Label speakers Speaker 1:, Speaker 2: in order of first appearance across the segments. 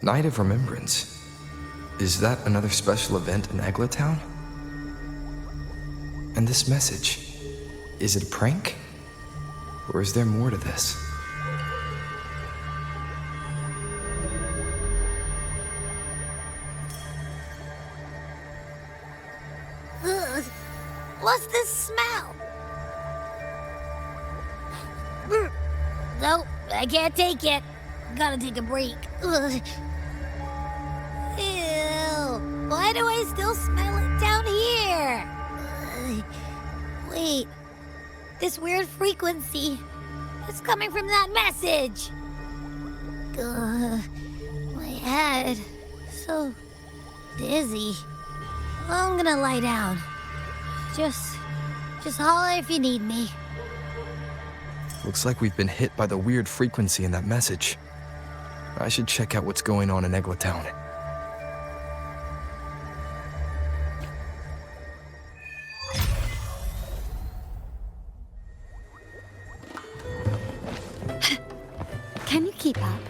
Speaker 1: Night of Remembrance. Is that another special event in Eglatown? And this message, is it a prank? Or is there more to this?
Speaker 2: Ugh. What's this smell? Nope, I can't take it. Gotta take a break. Ugh. Ew. Why do I still smell it down here? Ugh. Wait. This weird frequency. It's coming from that message. Ugh. My head. So dizzy. I'm gonna lie down. Just holler if you need me.
Speaker 1: Looks like we've been hit by the weird frequency in that message. I should check out what's going on in Eglatown.
Speaker 3: Can you keep up?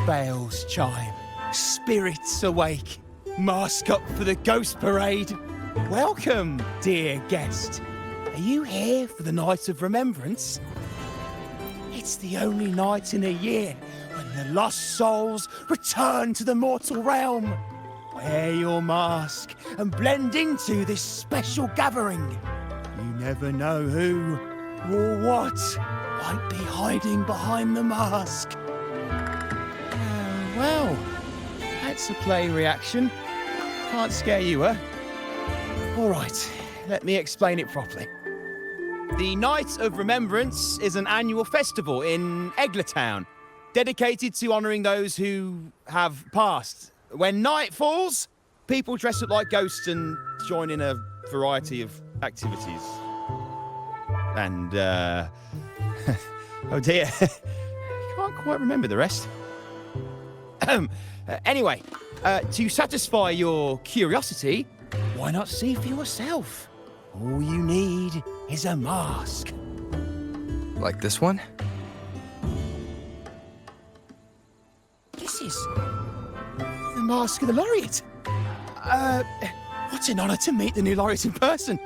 Speaker 4: Bells chime, spirits awake, mask up for the ghost parade. Welcome, dear guest. Are you here for the Night of Remembrance? It's the only night in a year when the lost souls return to the mortal realm. Wear your mask and blend into this special gathering. You never know who or what might be hiding behind the mask. Well, that's a play reaction. Can't scare you, huh? All right, let me explain it properly. The Night of Remembrance is an annual festival in Eglatown, dedicated to honouring those who have passed. When night falls, people dress up like ghosts and join in a variety of activities. And, oh dear, can't quite remember the rest. Anyway, to satisfy your curiosity, why not see for yourself? All you need is a mask.
Speaker 1: Like this one?
Speaker 4: This is the mask of the laureate. What an honour to meet the new laureate in person.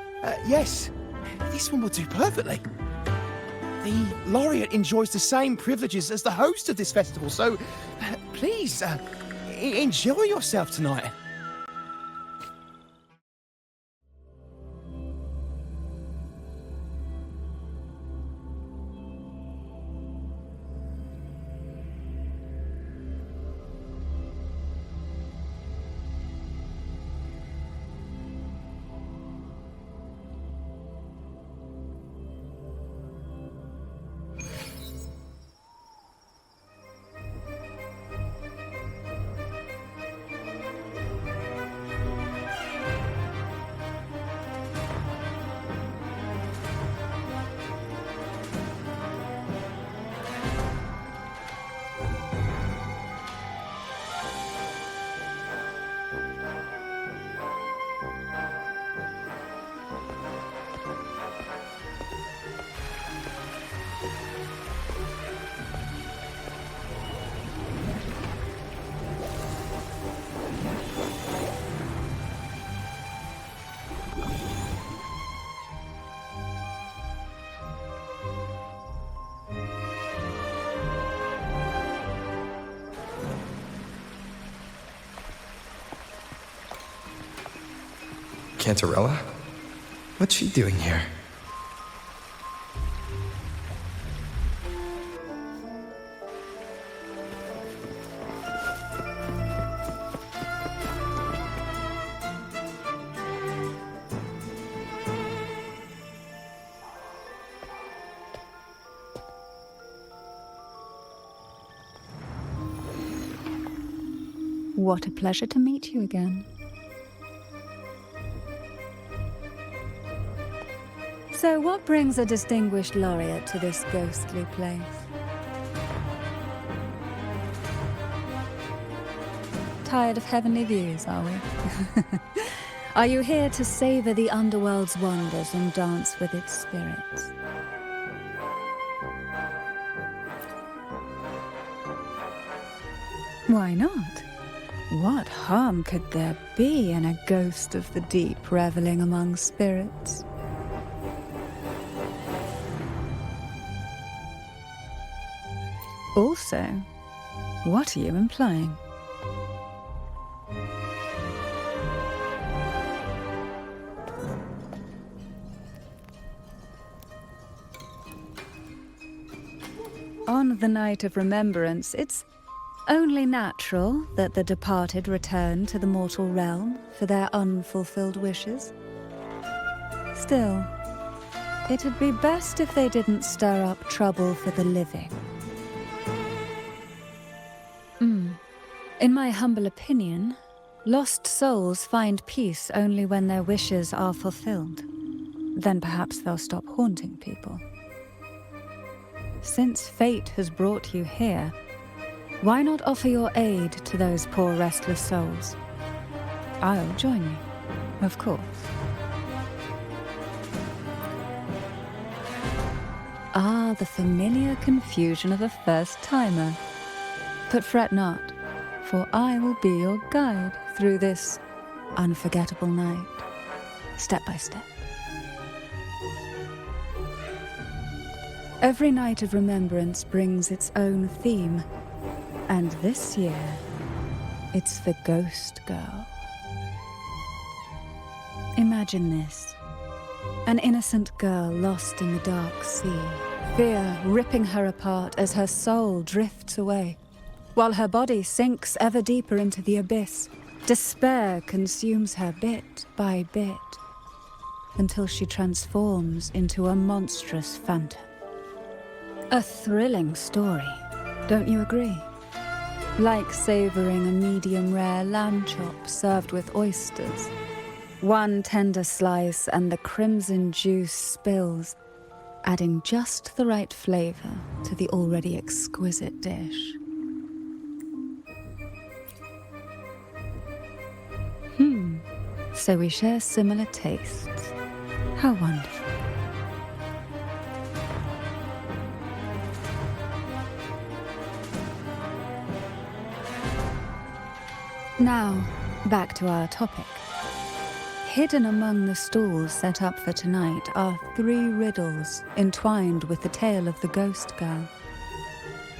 Speaker 4: Yes, this one will do perfectly. The laureate enjoys the same privileges as the host of this festival, so please, enjoy yourself tonight.
Speaker 1: Cantarella? What's she doing here?
Speaker 3: What a pleasure to meet you again. So what brings a distinguished laureate to this ghostly place? tired of heavenly views, are we? Are you here to savor the underworld's wonders and dance with its spirits? Why not? What harm could there be in a ghost of the deep reveling among spirits? Also, what are you implying? On the night of remembrance, it's only natural that the departed return to the mortal realm for their unfulfilled wishes. Still, it'd be best if they didn't stir up trouble for the living. In my humble opinion, lost souls find peace only when their wishes are fulfilled. Then perhaps they'll stop haunting people. Since fate has brought you here, why not offer your aid to those poor restless souls? I'll join you, of course. Ah, the familiar confusion of a first-timer. But fret not, for I will be your guide through this unforgettable night, step by step. Every night of remembrance brings its own theme, and this year, it's the Ghost Girl. Imagine this. An innocent girl lost in the dark sea, fear ripping her apart as her soul drifts away, while her body sinks ever deeper into the abyss. Despair consumes her bit by bit, until she transforms into a monstrous phantom. A thrilling story, don't you agree? Like savoring a medium-rare lamb chop served with oysters. One tender slice and the crimson juice spills, adding just the right flavor to the already exquisite dish. So we share similar tastes. How wonderful. Now, back to our topic. Hidden among the stalls set up for tonight are 3 riddles entwined with the tale of the Ghost Girl.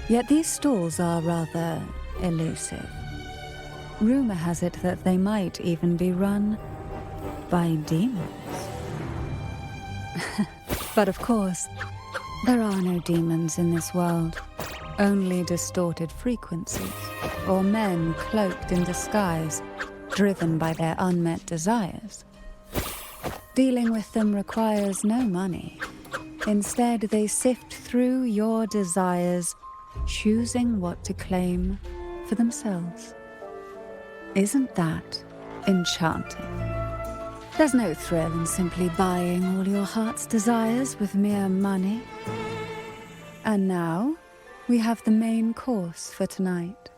Speaker 3: Yet these stalls are rather elusive. Rumor has it that they might even be run by demons. But of course, there are no demons in this world, only distorted frequencies, or men cloaked in disguise, driven by their unmet desires. Dealing with them requires no money. Instead, they sift through your desires, choosing what to claim for themselves. Isn't that enchanting? There's no thrill in simply buying all your heart's desires with mere money. And now, we have the main course for tonight.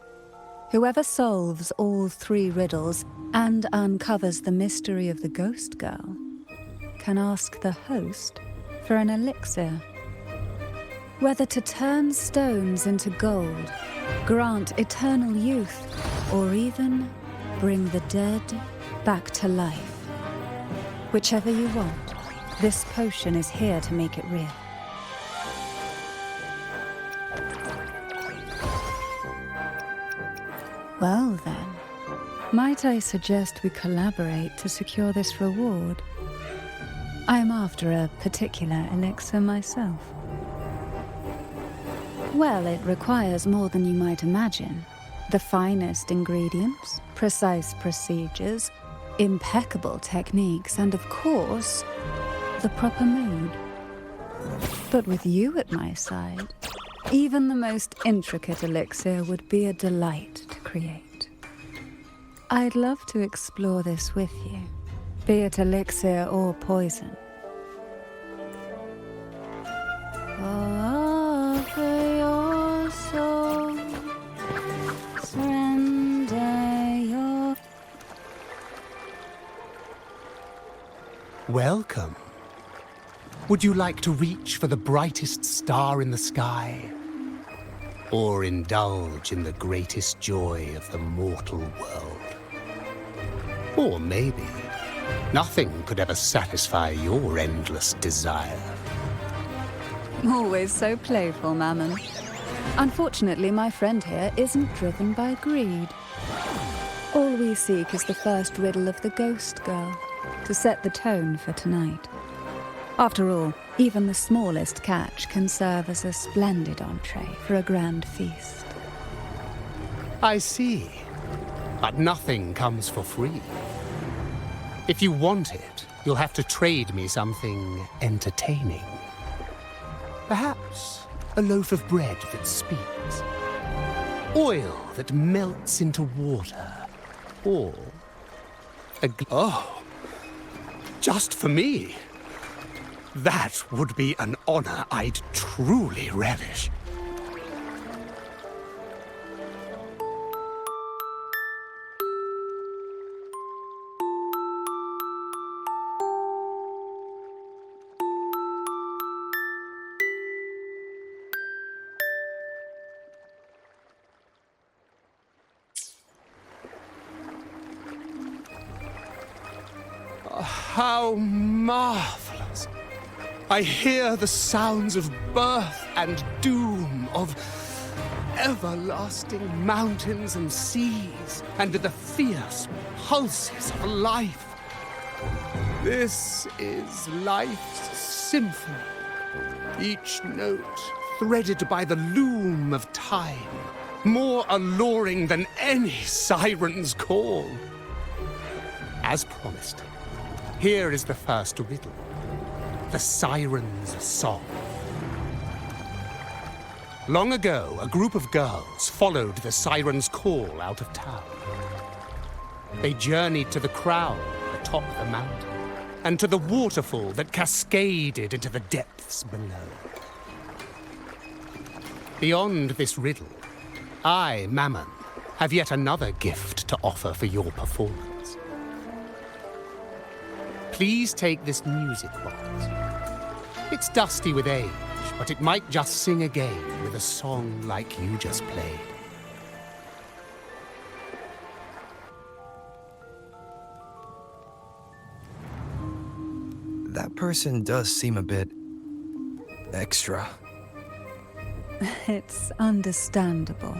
Speaker 3: Whoever solves all 3 riddles and uncovers the mystery of the Ghost Girl can ask the host for an elixir. Whether to turn stones into gold, grant eternal youth, or even bring the dead back to life. Whichever you want, this potion is here to make it real. Well then, might I suggest we collaborate to secure this reward? I am after a particular elixir myself. Well, it requires more than you might imagine. The finest ingredients, precise procedures, impeccable techniques, and of course, the proper mood. But with you at my side, even the most intricate elixir would be a delight to create. I'd love to explore this with you, be it elixir or poison. Offer your soul, surrender
Speaker 4: Welcome. Would you like to reach for the brightest star in the sky? Or indulge in the greatest joy of the mortal world? Or maybe nothing could ever satisfy your endless desire.
Speaker 3: Always so playful, Mammon. Unfortunately, my friend here isn't driven by greed. All we seek is the first riddle of the Ghost Girl, to set the tone for tonight. After all, even the smallest catch can serve as a splendid entree for a grand feast.
Speaker 4: I see. But nothing comes for free. If you want it, you'll have to trade me something entertaining. Perhaps a loaf of bread that speaks, oil that melts into water, or oh, just for me. That would be an honor I'd truly relish. How marvelous! I hear the sounds of birth and doom, of everlasting mountains and seas, and the fierce pulses of life. This is life's symphony, each note threaded by the loom of time, more alluring than any siren's call. As promised, here is the first riddle. The Siren's Song. Long ago, a group of girls followed the siren's call out of town. They journeyed to the crown atop the mountain, and to the waterfall that cascaded into the depths below. Beyond this riddle, I, Mammon, have yet another gift to offer for your performance. Please take this music box. It's dusty with age, but it might just sing again with a song like you just played.
Speaker 1: That person does seem a bit extra.
Speaker 3: It's understandable.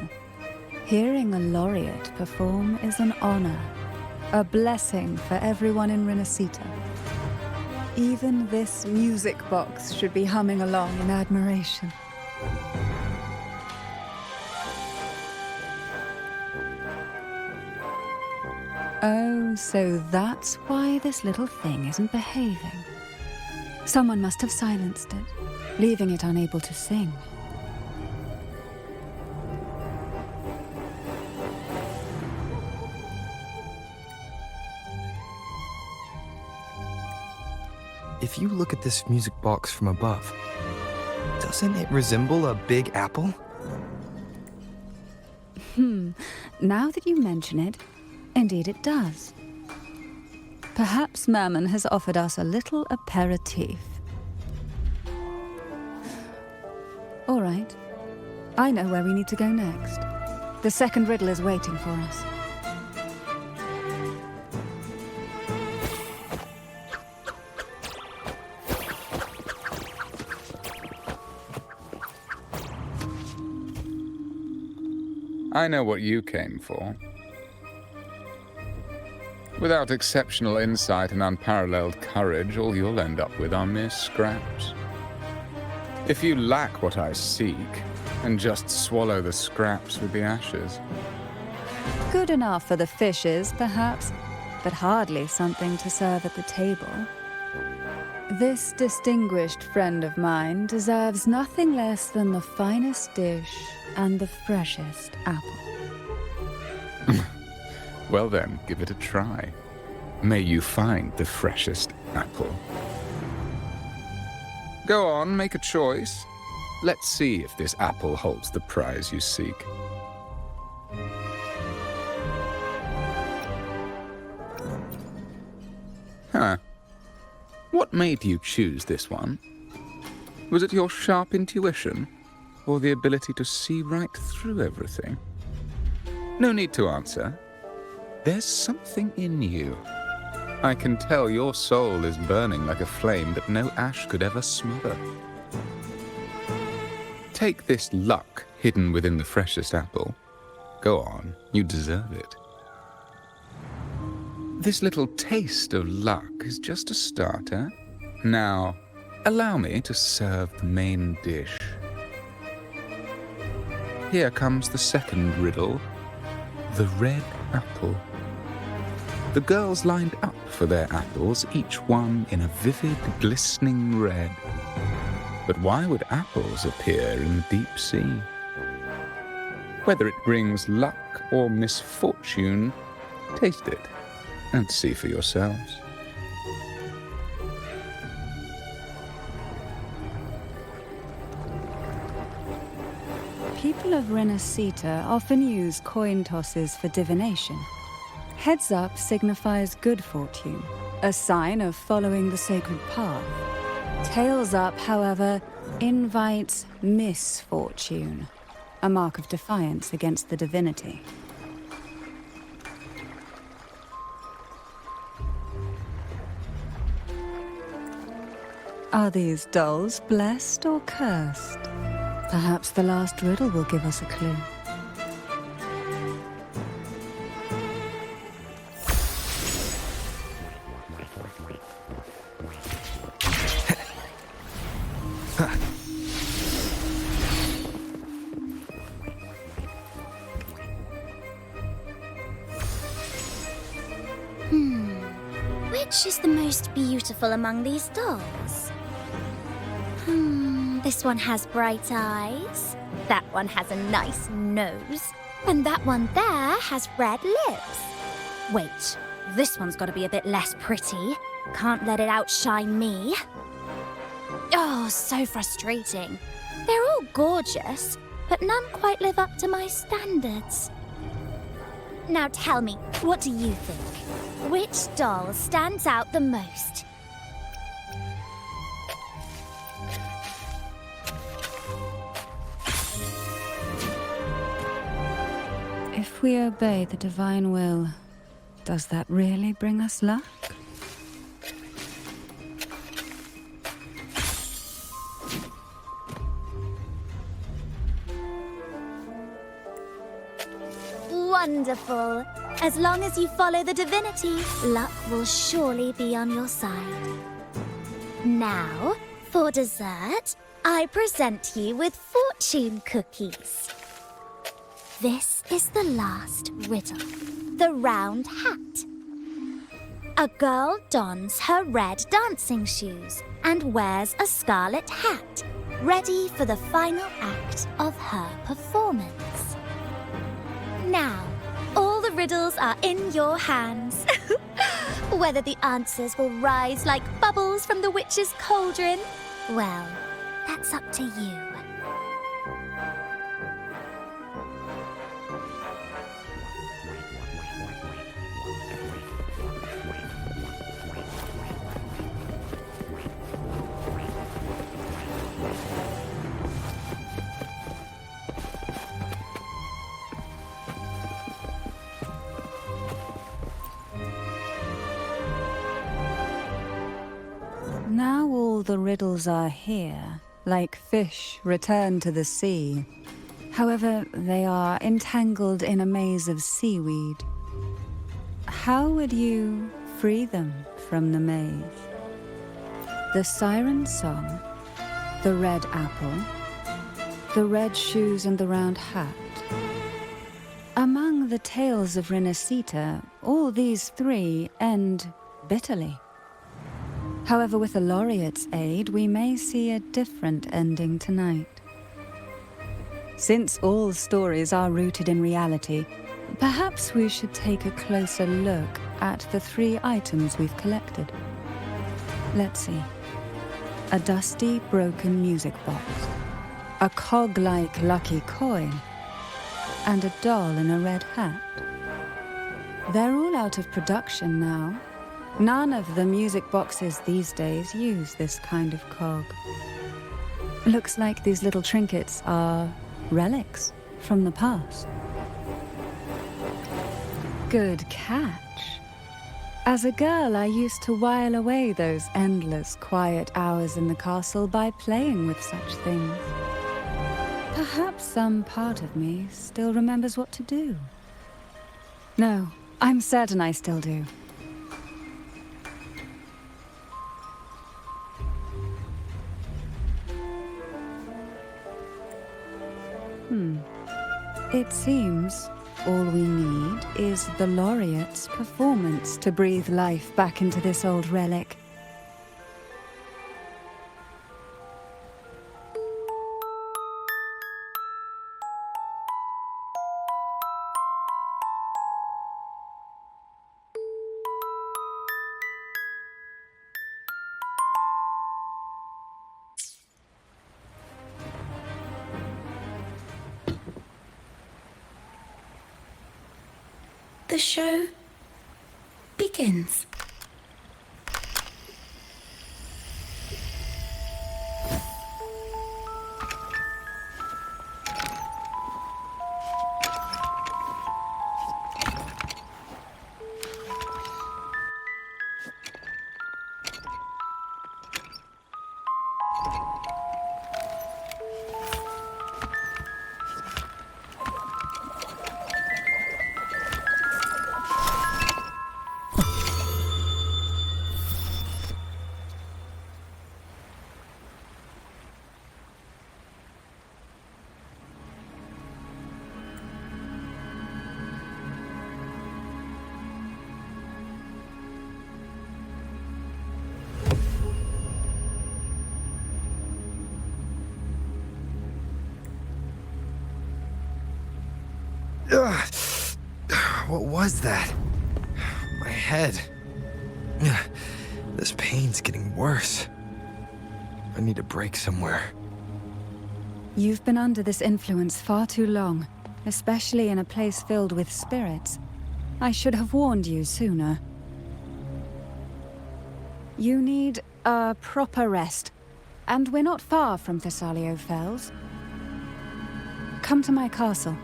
Speaker 3: Hearing a laureate perform is an honor, a blessing for everyone in Renacita. Even this music box should be humming along in admiration. Oh, so that's why this little thing isn't behaving. Someone must have silenced it, leaving it unable to sing.
Speaker 1: If you look at this music box from above, doesn't it resemble a big apple?
Speaker 3: Now that you mention it, indeed it does. Perhaps Mammon has offered us a little aperitif. All right. I know where we need to go next. The second riddle is waiting for us.
Speaker 5: I know what you came for. Without exceptional insight and unparalleled courage, all you'll end up with are mere scraps. If you lack what I seek, then just swallow the scraps with the ashes.
Speaker 3: Good enough for the fishes, perhaps, but hardly something to serve at the table. This distinguished friend of mine deserves nothing less than the finest dish and the freshest apple.
Speaker 5: Well then, give it a try. May you find the freshest apple. Go on, make a choice. Let's see if this apple holds the prize you seek. Huh. What made you choose this one? Was it your sharp intuition, or the ability to see right through everything? No need to answer. There's something in you. I can tell your soul is burning like a flame that no ash could ever smother. Take this luck hidden within the freshest apple. Go on, you deserve it. This little taste of luck is just a starter. Now, allow me to serve the main dish. Here comes the second riddle, the red apple. The girls lined up for their apples, each one in a vivid, glistening red. But why would apples appear in the deep sea? Whether it brings luck or misfortune, taste it and see for yourselves.
Speaker 3: People of Renacita often use coin tosses for divination. Heads up signifies good fortune, a sign of following the sacred path. Tails up, however, invites misfortune, a mark of defiance against the divinity. Are these dolls blessed or cursed? Perhaps the last riddle will give us a clue.
Speaker 2: Which is the most beautiful among these dolls? This one has bright eyes. That one has a nice nose. And that one there has red lips. Wait, this one's got to be a bit less pretty. Can't let it outshine me. Oh, so frustrating. They're all gorgeous, but none quite live up to my standards. Now tell me, what do you think? Which doll stands out the most?
Speaker 3: If we obey the divine will, does that really bring us luck?
Speaker 2: Wonderful. As long as you follow the divinity, luck will surely be on your side. Now, for dessert, I present you with fortune cookies. This is the last riddle, the round hat. A girl dons her red dancing shoes and wears a scarlet hat, ready for the final act of her performance. Now, all the riddles are in your hands. Whether the answers will rise like bubbles from the witch's cauldron, well, that's up to you.
Speaker 3: Now all the riddles are here, like fish returned to the sea. However, they are entangled in a maze of seaweed. How would you free them from the maze? The siren song, the red apple, the red shoes and the round hat. Among the tales of Renacita, all these three end bitterly. However, with the laureate's aid, we may see a different ending tonight. Since all stories are rooted in reality, perhaps we should take a closer look at the three items we've collected. Let's see. A dusty, broken music box, a cog-like lucky coin, and a doll in a red hat. They're all out of production now, None of the music boxes these days use this kind of cog. Looks like these little trinkets are relics from the past. Good catch. As a girl, I used to while away those endless, quiet hours in the castle by playing with such things. Perhaps some part of me still remembers what to do. No, I'm certain I still do. It seems all we need is the laureate's performance to breathe life back into this old relic.
Speaker 6: The show begins.
Speaker 1: What was that? My head. This pain's getting worse. I need a break somewhere.
Speaker 3: You've been under this influence far too long, especially in a place filled with spirits. I should have warned you sooner. You need a proper rest, and we're not far from Thessalio Fells. Come to my castle.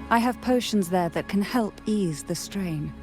Speaker 3: I have potions there that can help ease the strain.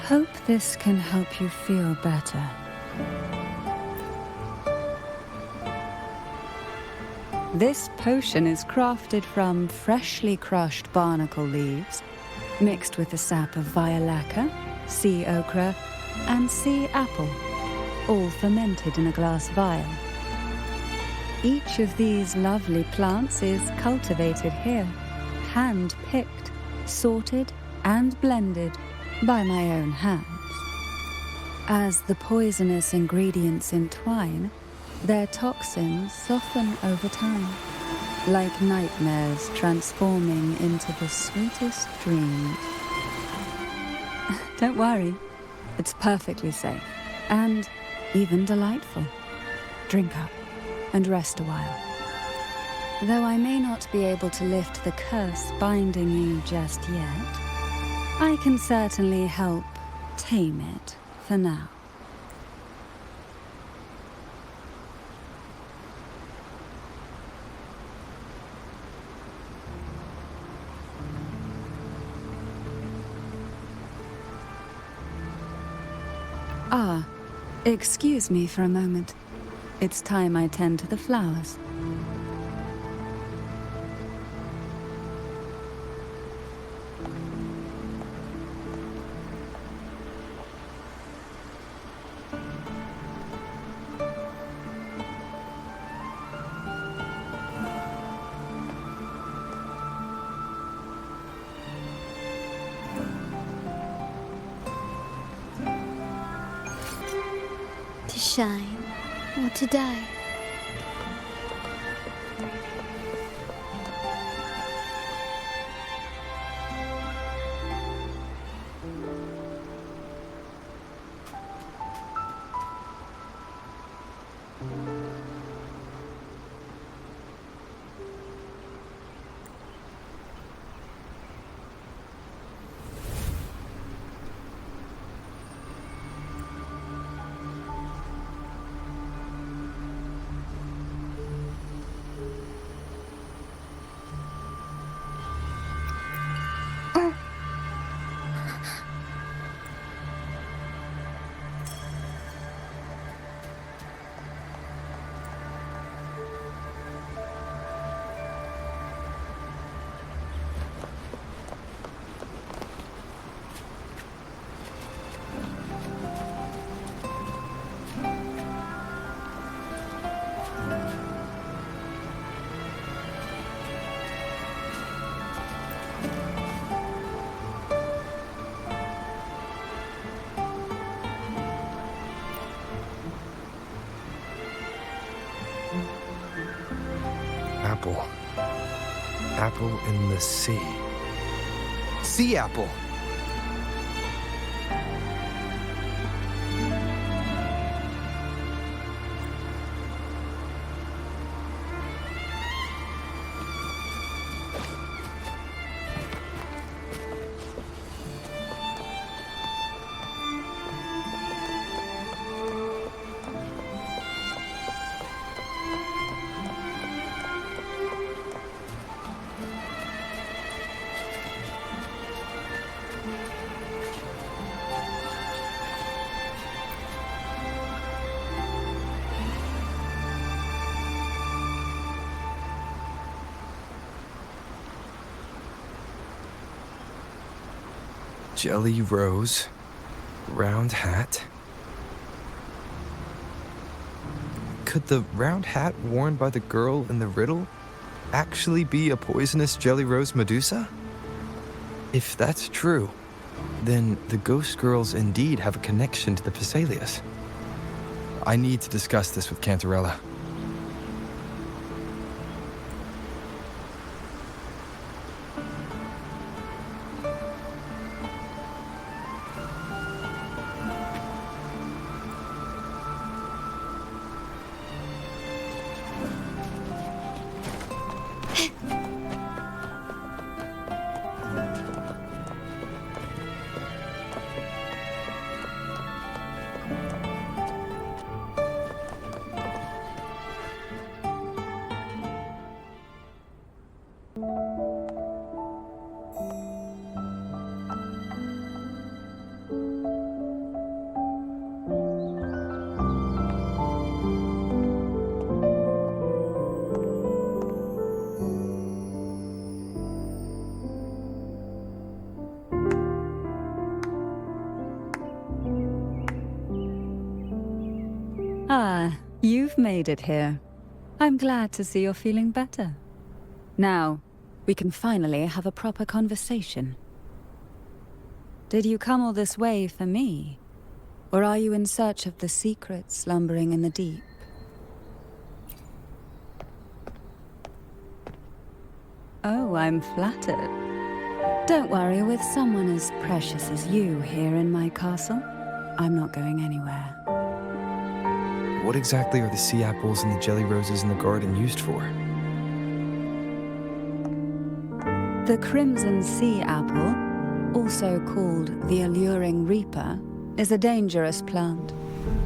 Speaker 3: Hope this can help you feel better. This potion is crafted from freshly crushed barnacle leaves, mixed with the sap of violaca, sea ochre, and sea apple, all fermented in a glass vial. Each of these lovely plants is cultivated here, hand-picked, sorted, and blended by my own hands. As the poisonous ingredients entwine, their toxins soften over time, like nightmares transforming into the sweetest dreams. Don't worry, it's perfectly safe and even delightful. Drink up and rest a while. Though I may not be able to lift the curse binding you just yet, I can certainly help tame it for now. Ah, excuse me for a moment. It's time I tend to the flowers.
Speaker 2: To shine or to die.
Speaker 1: Apple. Apple in the sea. Sea apple! Jelly rose, round hat. Could the round hat worn by the girl in the riddle actually be a poisonous jelly rose Medusa? If that's true, then the ghost girls indeed have a connection to the Phasaelius. I need to discuss this with Cantarella.
Speaker 3: Ah, you've made it here. I'm glad to see you're feeling better. Now, we can finally have a proper conversation. Did you come all this way for me? Or are you in search of the secrets slumbering in the deep? Oh, I'm flattered. Don't worry, with someone as precious as you here in my castle, I'm not going anywhere.
Speaker 1: What exactly are the sea apples and the jelly roses in the garden used for?
Speaker 3: The crimson sea apple, also called the alluring reaper, is a dangerous plant.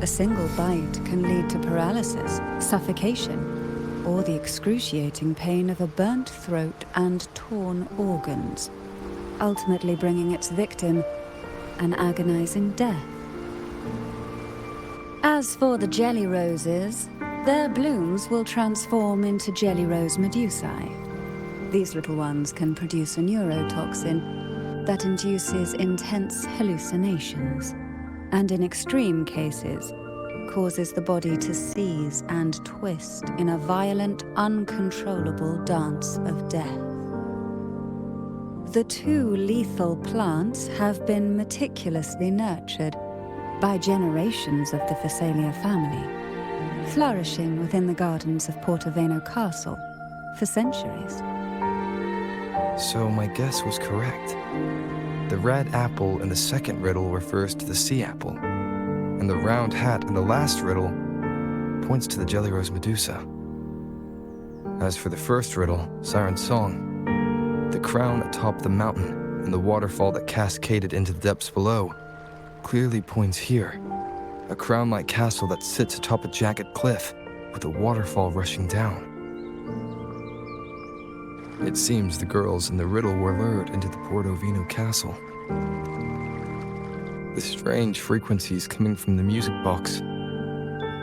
Speaker 3: A single bite can lead to paralysis, suffocation, or the excruciating pain of a burnt throat and torn organs, ultimately bringing its victim an agonizing death. As for the jelly roses, their blooms will transform into jelly rose medusae. These little ones can produce a neurotoxin that induces intense hallucinations, and in extreme cases, causes the body to seize and twist in a violent, uncontrollable dance of death. The two lethal plants have been meticulously nurtured by generations of the Phasalia family, flourishing within the gardens of Portoveno Castle for centuries.
Speaker 1: So my guess was correct. The red apple in the second riddle refers to the sea apple, and the round hat in the last riddle points to the jelly rose medusa. As for the first riddle, Siren's Song, the crown atop the mountain and the waterfall that cascaded into the depths below clearly points here, a crown-like castle that sits atop a jagged cliff with a waterfall rushing down. It seems the girls in the riddle were lured into the Portovino castle. The strange frequencies coming from the music box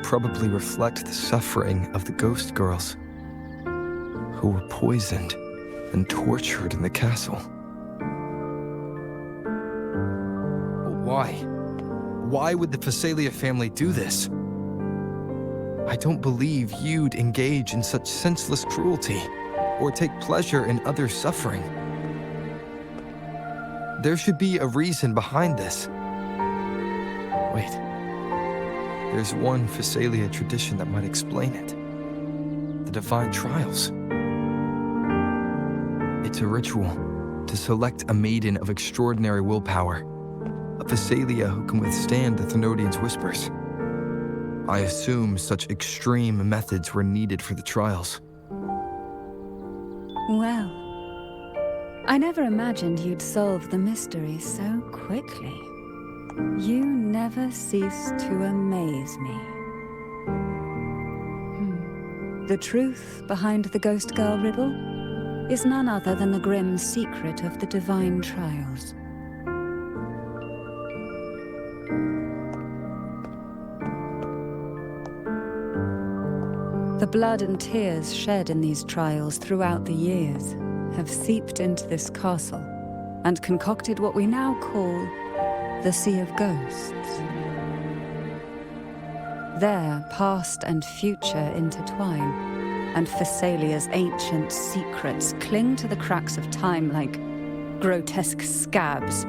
Speaker 1: probably reflect the suffering of the ghost girls who were poisoned and tortured in the castle. But why? Why would the Phasalia family do this? I don't believe you'd engage in such senseless cruelty or take pleasure in others' suffering. There should be a reason behind this. Wait, there's one Phasalia tradition that might explain it. The divine trials. It's a ritual to select a maiden of extraordinary willpower, a Phasalia who can withstand the Thenodian's whispers. I assume such extreme methods were needed for the trials.
Speaker 3: Well, I never imagined you'd solve the mystery so quickly. You never cease to amaze me. The truth behind the Ghost Girl riddle is none other than the grim secret of the divine trials. The blood and tears shed in these trials throughout the years have seeped into this castle and concocted what we now call the Sea of Ghosts. There, past and future intertwine, and Phasalia's ancient secrets cling to the cracks of time like grotesque scabs.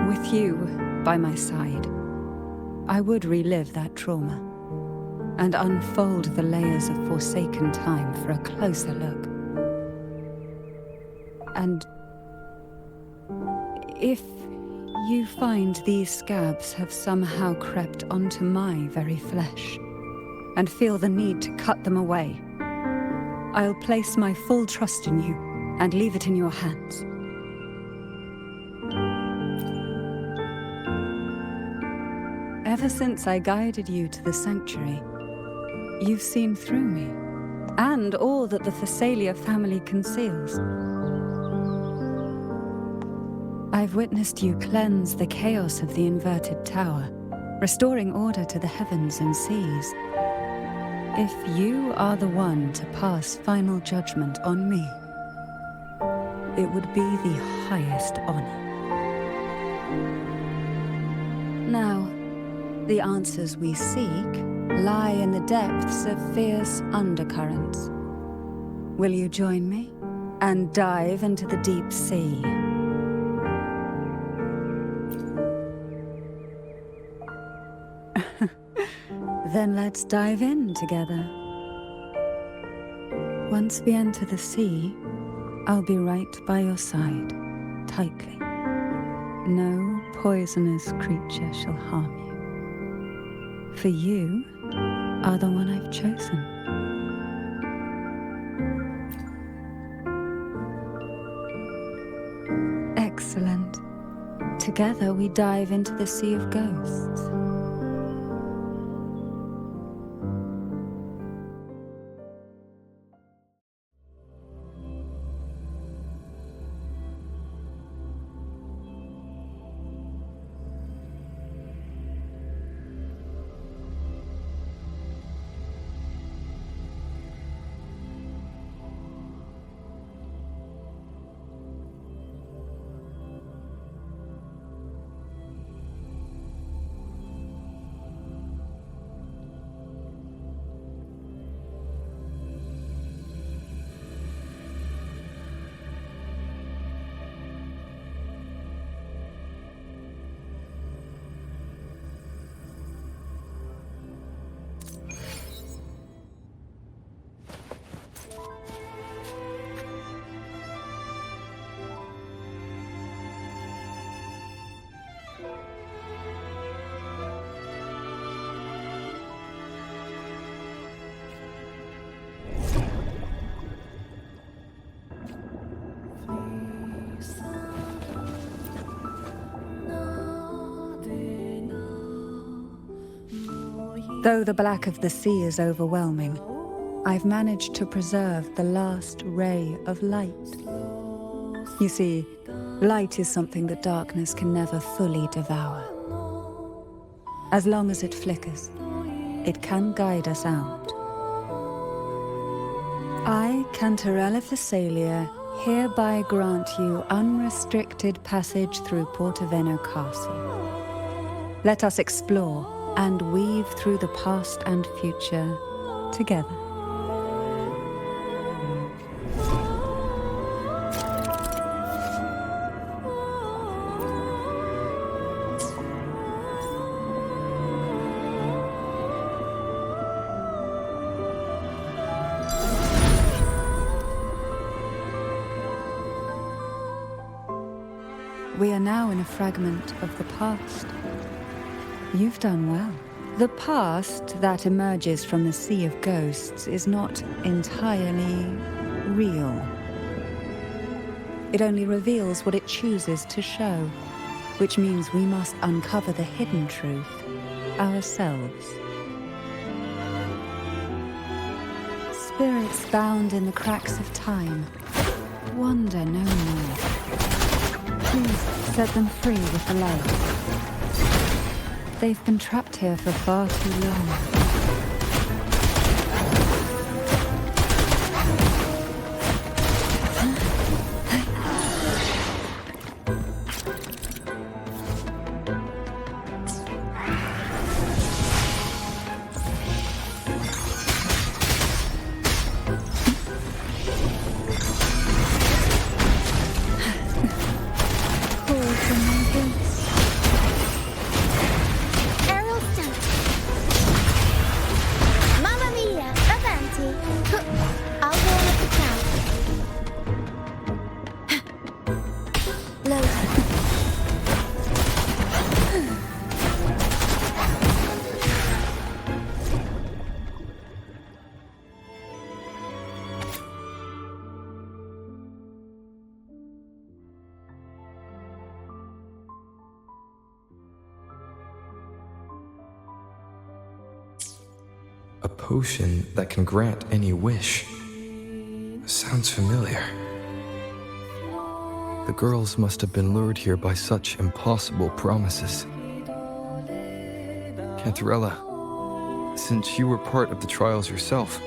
Speaker 3: With you by my side, I would relive that trauma and unfold the layers of forsaken time for a closer look. And if you find these scabs have somehow crept onto my very flesh and feel the need to cut them away, I'll place my full trust in you and leave it in your hands. Ever since I guided you to the sanctuary, you've seen through me, and all that the Phasalia family conceals. I've witnessed you cleanse the chaos of the inverted tower, restoring order to the heavens and seas. If you are the one to pass final judgment on me, it would be the highest honor. Now, the answers we seek lie in the depths of fierce undercurrents. Will you join me and dive into the deep sea? let's dive in together. Once we enter the sea, I'll be right by your side, tightly. No poisonous creature shall harm you. For you are the one I've chosen. Excellent. Together we dive into the Sea of Ghosts. Though the black of the sea is overwhelming, I've managed to preserve the last ray of light. You see, light is something that darkness can never fully devour. As long as it flickers, it can guide us out. I, Cantarella Thessalia, hereby grant you unrestricted passage through Portoveno Castle. Let us explore and weave through the past and future together. We are now in a fragment of the past. You've done well. The past that emerges from the Sea of Ghosts is not entirely real. It only reveals what it chooses to show, which means we must uncover the hidden truth ourselves. Spirits bound in the cracks of time, wander no more. Please set them free with the light. They've been trapped here for far too long.
Speaker 1: A potion that can grant any wish. Sounds familiar. The girls must have been lured here by such impossible promises. Cantarella, since you were part of the trials yourself,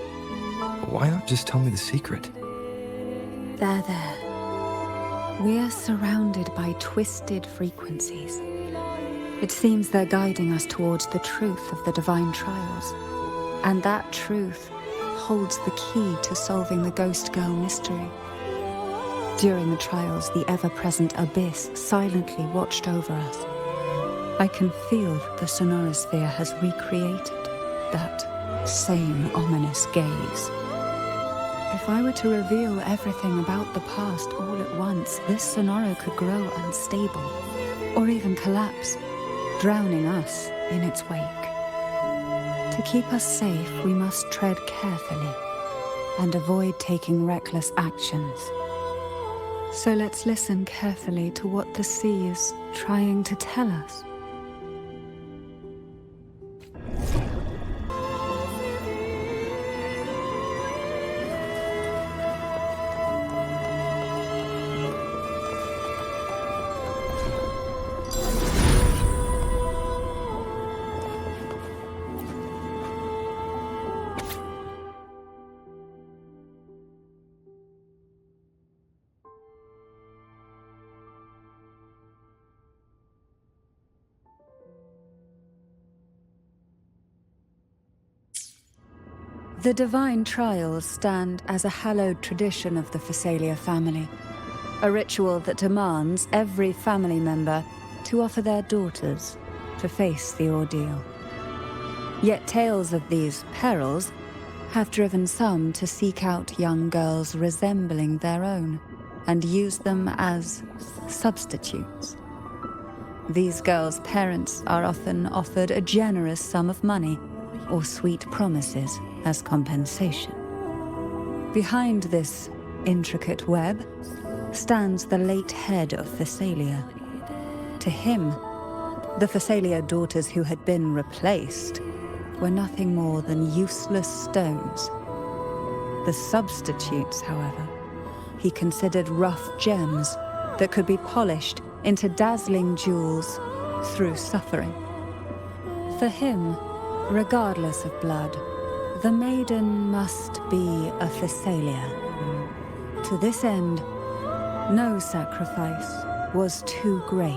Speaker 1: why not just tell me the secret?
Speaker 3: There. We are surrounded by twisted frequencies. It seems they're guiding us towards the truth of the divine trials. And that truth holds the key to solving the Ghost Girl mystery. During the trials, the ever-present abyss silently watched over us. I can feel that the sonorosphere has recreated that same ominous gaze. If I were to reveal everything about the past all at once, this Sonoro could grow unstable, or even collapse, drowning us in its wake. To keep us safe, we must tread carefully and avoid taking reckless actions. So let's listen carefully to what the sea is trying to tell us. The divine trials stand as a hallowed tradition of the Phasalia family, a ritual that demands every family member to offer their daughters to face the ordeal. Yet tales of these perils have driven some to seek out young girls resembling their own and use them as substitutes. These girls' parents are often offered a generous sum of money or sweet promises as compensation. Behind this intricate web stands the late head of Phasalia. To him, the Phasalia daughters who had been replaced were nothing more than useless stones. The substitutes, however, he considered rough gems that could be polished into dazzling jewels through suffering. For him, regardless of blood, the maiden must be a Phasalia. To this end, no sacrifice was too great.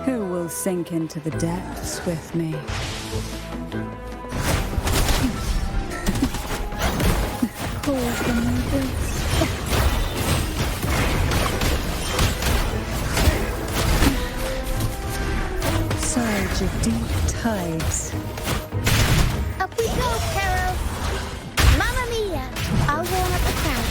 Speaker 3: Who will sink into the depths with me? Call for me this. Surge of deep tides.
Speaker 2: Up we go, Carol. Mamma mia! I'll warm up the crowd.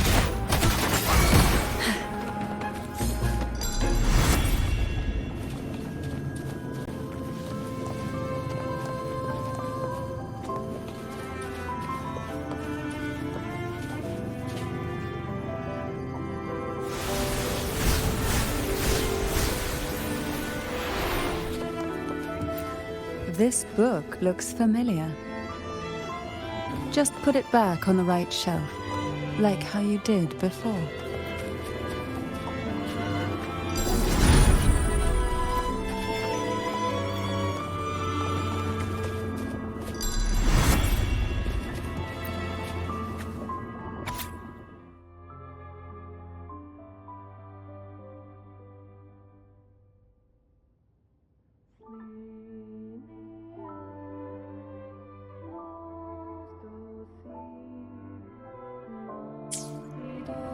Speaker 3: This book looks familiar. Just put it back on the right shelf, like how you did before.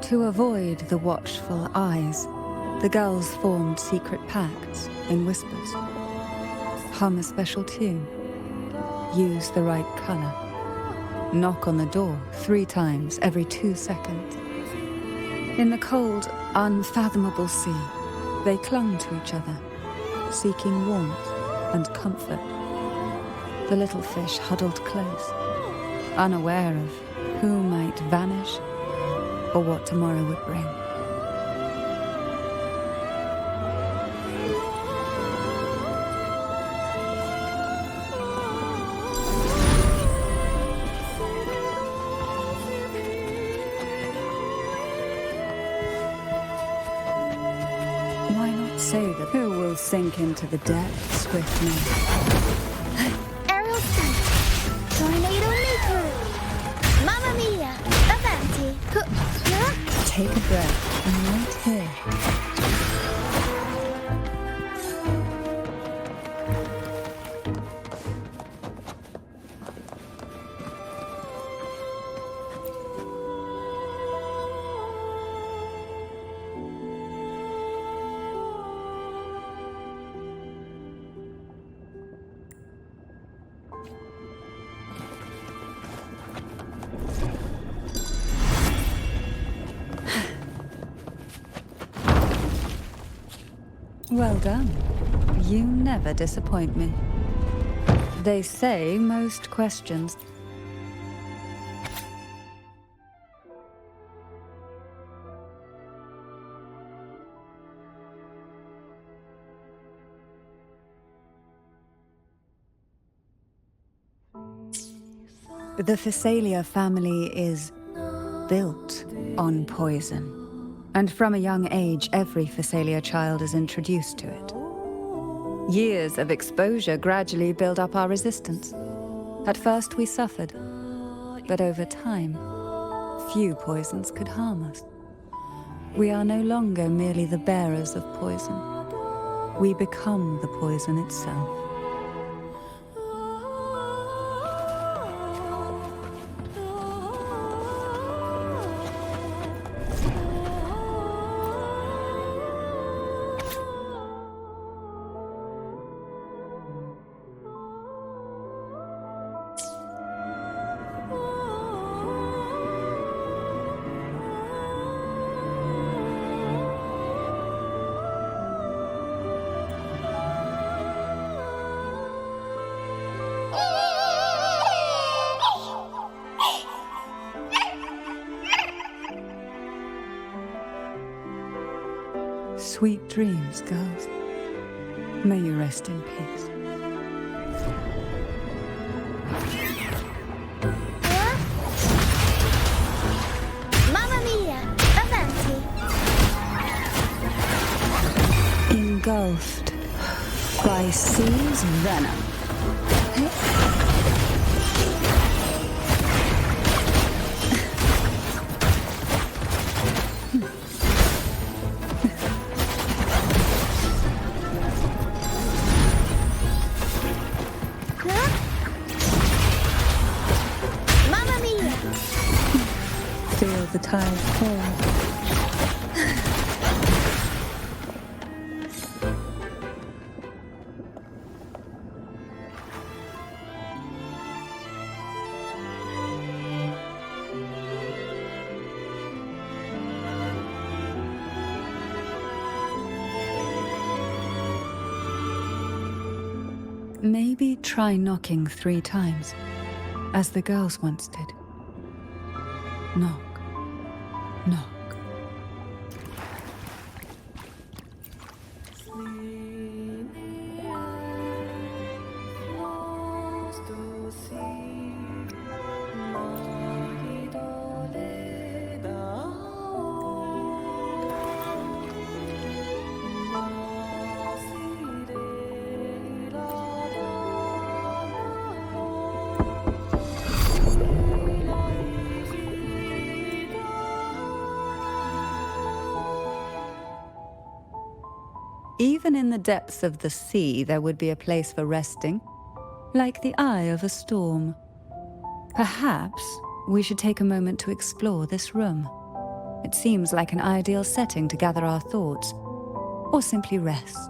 Speaker 3: To avoid the watchful eyes, the girls formed secret pacts in whispers. Hum a special tune. Use the right color. Knock on the door 3 times every 2 seconds. In the cold, unfathomable sea, they clung to each other, seeking warmth and comfort. The little fish huddled close, unaware of who might vanish or what tomorrow would bring. Why not say that who will sink into the depths with me?
Speaker 2: Ariel sent. Tornado maker. Mamma mia! Avanti!
Speaker 3: Take a breath and wait here. Well done. You never disappoint me. They say most questions. The Phasalia family is built on poison. And from a young age, every Phasalia child is introduced to it. Years of exposure gradually build up our resistance. At first we suffered, but over time, few poisons could harm us. We are no longer merely the bearers of poison. We become the poison itself. Sweet dreams, girls. May you rest in peace.
Speaker 2: Mamma mia! Avanti!
Speaker 3: Engulfed by sea's venom.
Speaker 2: Mamma mia!
Speaker 3: Feel the tide fall. Maybe try knocking 3 times, as the girls once did. Knock, knock. Even in the depths of the sea, there would be a place for resting, like the eye of a storm. Perhaps we should take a moment to explore this room. It seems like an ideal setting to gather our thoughts, or simply rest.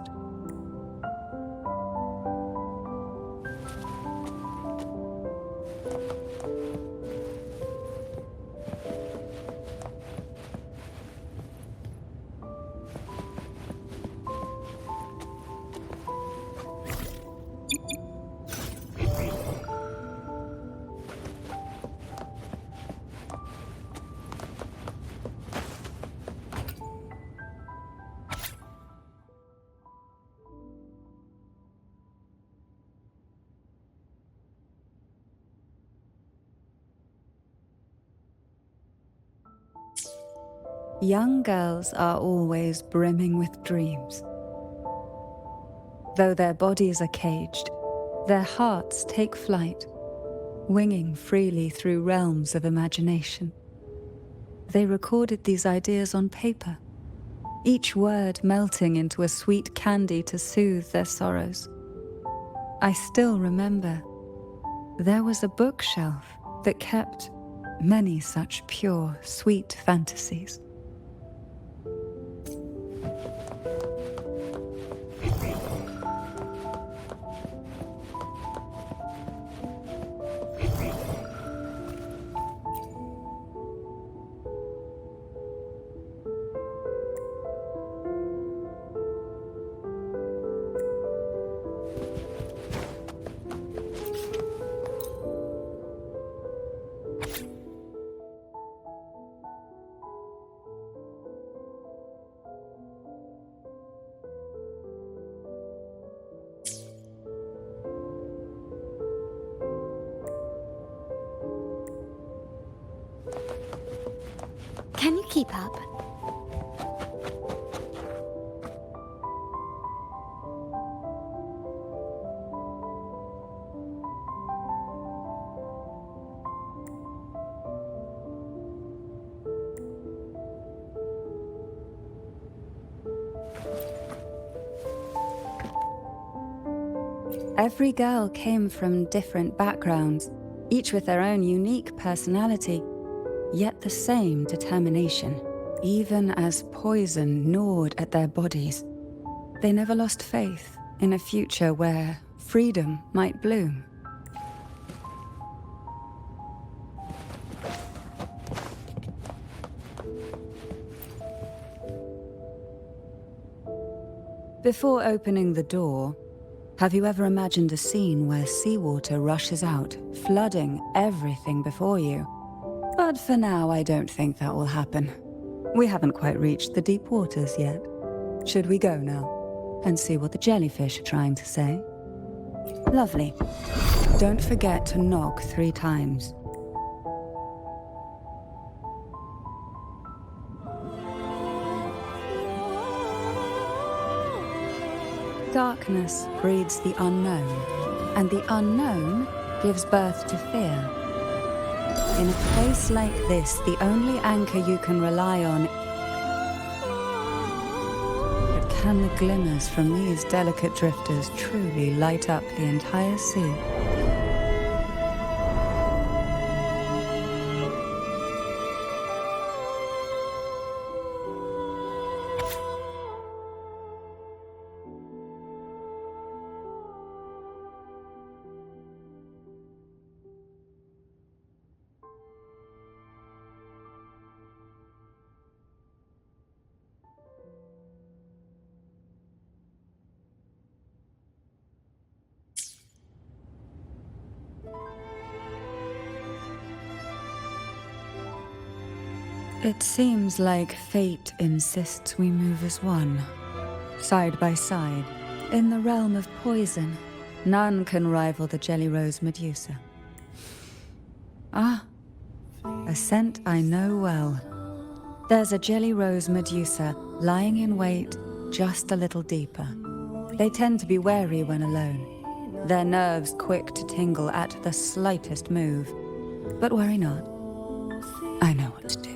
Speaker 3: Young girls are always brimming with dreams. Though their bodies are caged, their hearts take flight, winging freely through realms of imagination. They recorded these ideas on paper, each word melting into a sweet candy to soothe their sorrows. I still remember there was a bookshelf that kept many such pure, sweet fantasies.
Speaker 2: keep up.
Speaker 3: Every girl came from different backgrounds, each with their own unique personality, yet the same determination. Even as poison gnawed at their bodies, they never lost faith in a future where freedom might bloom. Before opening the door, have you ever imagined a scene where seawater rushes out, flooding everything before you? But for now, I don't think that will happen. We haven't quite reached the deep waters yet. Should we go now and see what the jellyfish are trying to say? Lovely. Don't forget to knock 3 times. Darkness breeds the unknown, and the unknown gives birth to fear. In a place like this, the only anchor you can rely on. But can the glimmers from these delicate drifters truly light up the entire sea? It seems like fate insists we move as one, side by side. In the realm of poison, none can rival the Jelly Rose Medusa. Ah, a scent I know well. There's a Jelly Rose Medusa lying in wait just a little deeper. They tend to be wary when alone, their nerves quick to tingle at the slightest move. But worry not, I know what to do.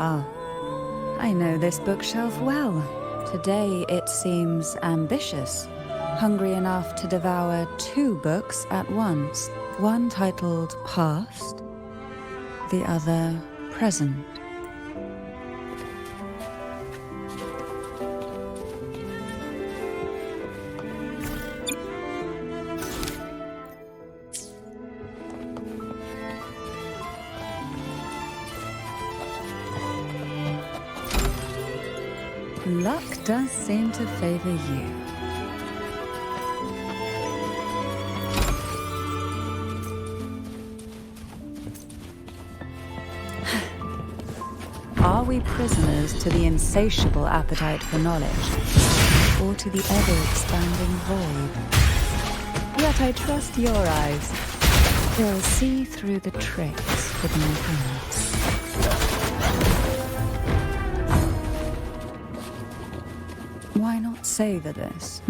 Speaker 3: Ah, I know this bookshelf well. Today it seems ambitious, hungry enough to devour 2 books at once. One titled Past, the other Present. Luck does seem to favor you. Are we prisoners to the insatiable appetite for knowledge, or to the ever-expanding void? Yet I trust your eyes. They'll see through the tricks hidden within us. Why not savor this,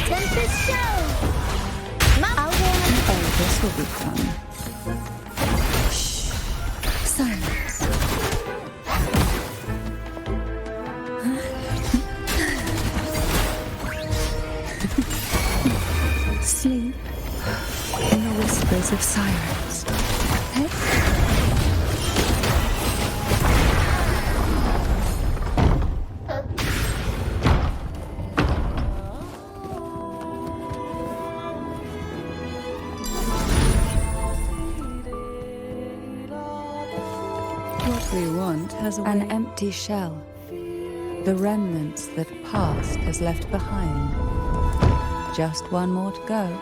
Speaker 2: Tempest show!
Speaker 3: Oh, this will be fun. Shh. Silence. Sleep in the whispers of silence. Hey? we want has an empty shell. The remnants that past has left behind. Just one more to go.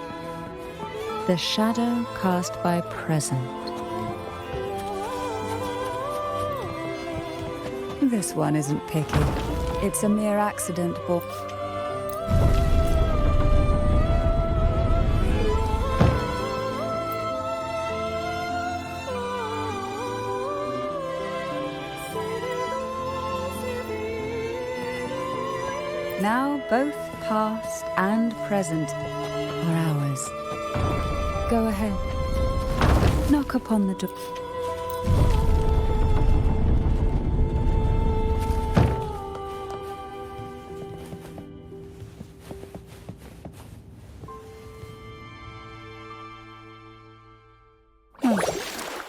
Speaker 3: The shadow cast by present. This one isn't picky. It's a mere accident, but... Now both past and present are ours. Go ahead. Knock upon the door. Oh,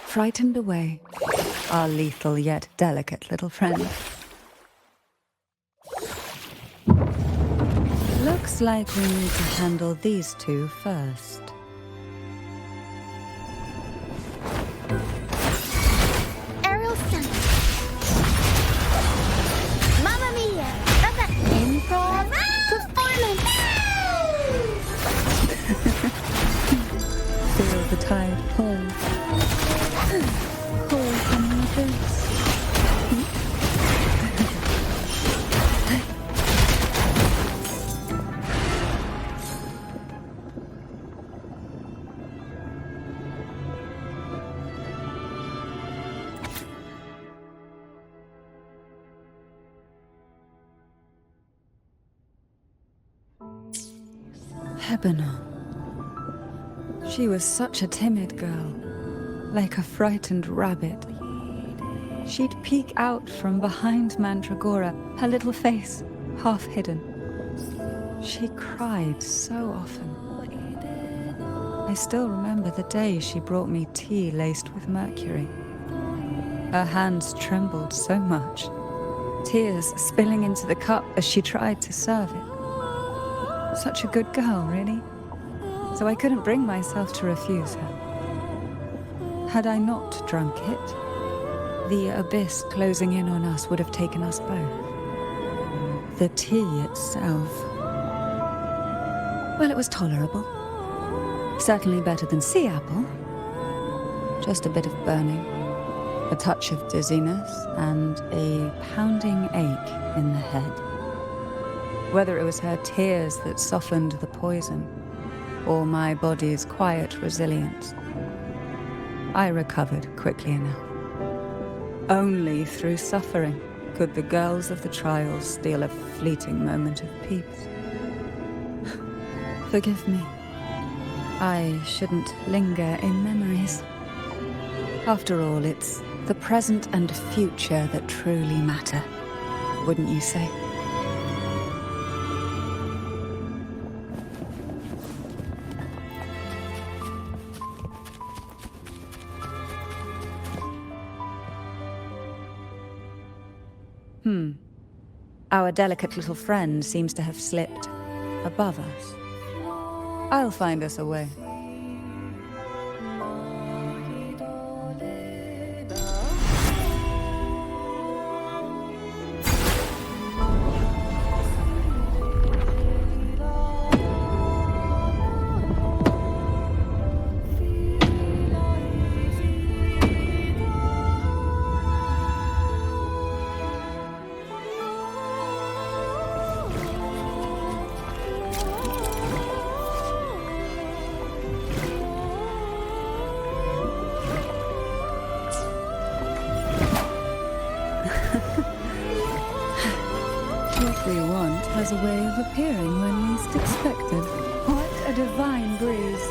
Speaker 3: frightened away, our lethal yet delicate little friend. Looks like we need to handle these two first.
Speaker 2: Aerial Sun. Mamma mia! Improv performance!
Speaker 3: Feel the tide pull. Call from the abyss. Hebena. She was such a timid girl, like a frightened rabbit. She'd peek out from behind Mandragora, her little face half hidden. She cried so often. I still remember the day she brought me tea laced with mercury. Her hands trembled so much, tears spilling into the cup as she tried to serve it. Such a good girl, really. So I couldn't bring myself to refuse her. Had I not drunk it, the abyss closing in on us would have taken us both. The tea itself... well, it was tolerable. Certainly better than sea apple. Just a bit of burning, a touch of dizziness, and a pounding ache in the head. Whether it was her tears that softened the poison, or my body's quiet resilience, I recovered quickly enough. Only through suffering could the girls of the trials steal a fleeting moment of peace. Forgive me. I shouldn't linger in memories. After all, it's the present and future that truly matter, wouldn't you say? Our delicate little friend seems to have slipped above us. I'll find us a way. What we want has a way of appearing when least expected. What a divine breeze.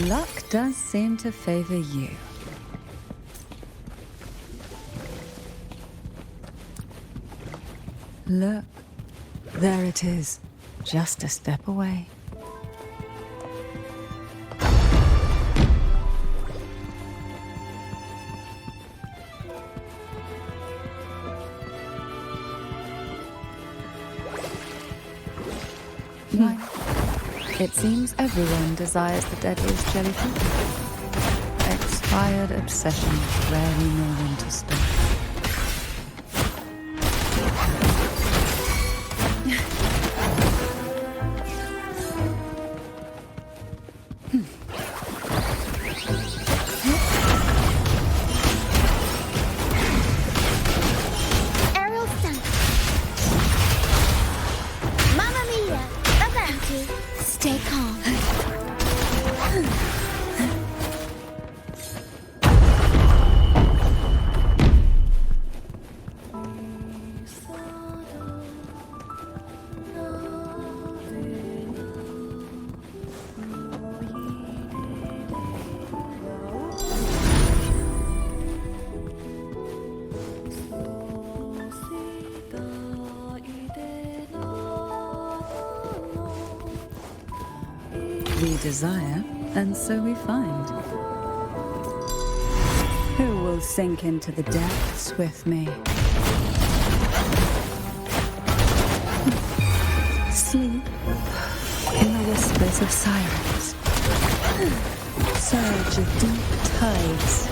Speaker 3: Luck does seem to favor you. Look, there it is, just a step away. wine. It seems everyone desires the deadliest jellyfish. Expired obsessions rarely know when to stop.
Speaker 2: Aerial stunt. Mamma mia! Avanti. Stay calm.
Speaker 3: We desire, and so we find. Who will sink into the depths with me? Sleep in the whispers of silence. Surge of deep tides.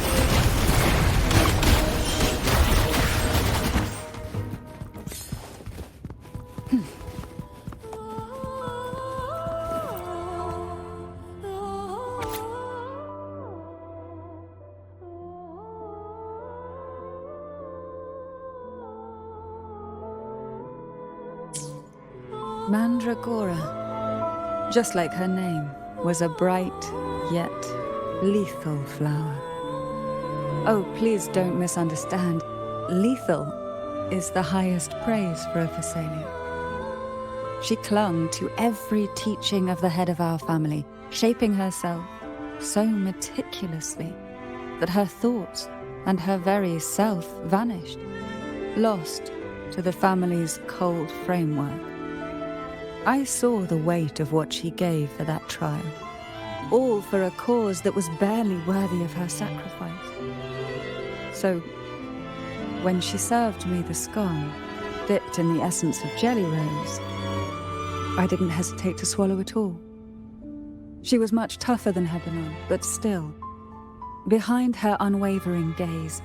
Speaker 3: Mandragora, just like her name, was a bright yet lethal flower. Oh, please don't misunderstand. Lethal is the highest praise for a Phasalia. She clung to every teaching of the head of our family, shaping herself so meticulously that her thoughts and her very self vanished, lost to the family's cold framework. I saw the weight of what she gave for that trial, all for a cause that was barely worthy of her sacrifice. So, when she served me the scone, dipped in the essence of jelly rose, I didn't hesitate to swallow it all. She was much tougher than Hebanon, but still, behind her unwavering gaze,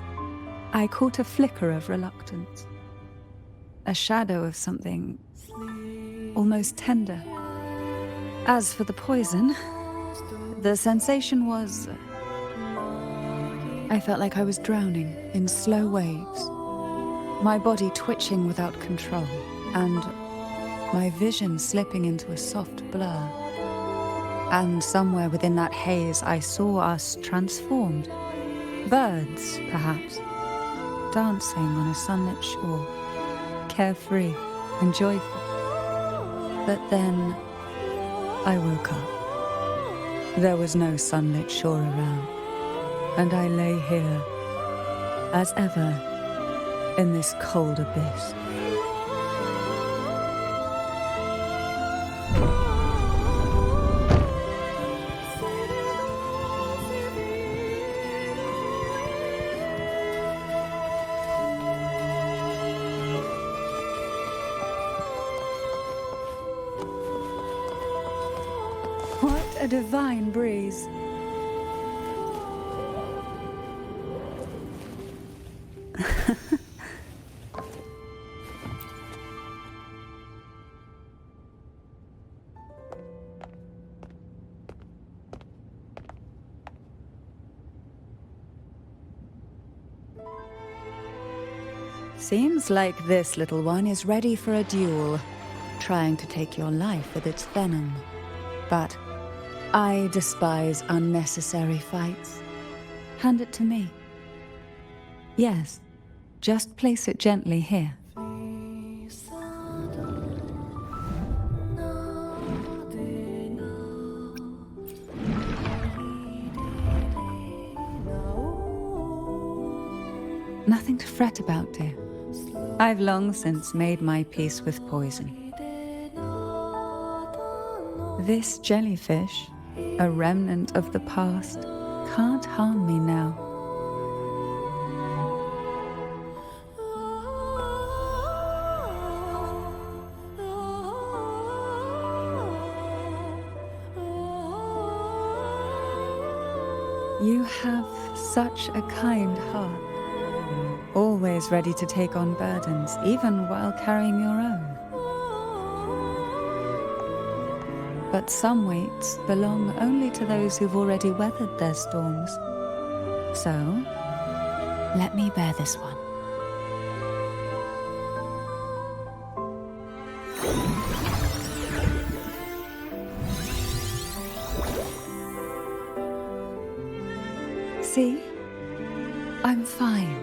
Speaker 3: I caught a flicker of reluctance, a shadow of something almost tender. As for the poison, the sensation was... I felt like I was drowning in slow waves, my body twitching without control, and my vision slipping into a soft blur. And somewhere within that haze, I saw us transformed. Birds, perhaps, dancing on a sunlit shore, carefree and joyful. But then I woke up. There was no sunlit shore around, and I lay here, as ever, in this cold abyss. What a divine breeze. Seems like this little one is ready for a duel, trying to take your life with its venom. But I despise unnecessary fights. Hand it to me. Yes, just place it gently here. Nothing to fret about, dear. I've long since made my peace with poison. This jellyfish, a remnant of the past, can't harm me now. You have such a kind heart. Always ready to take on burdens, even while carrying your own. But some weights belong only to those who've already weathered their storms. So, let me bear this one. See? I'm fine.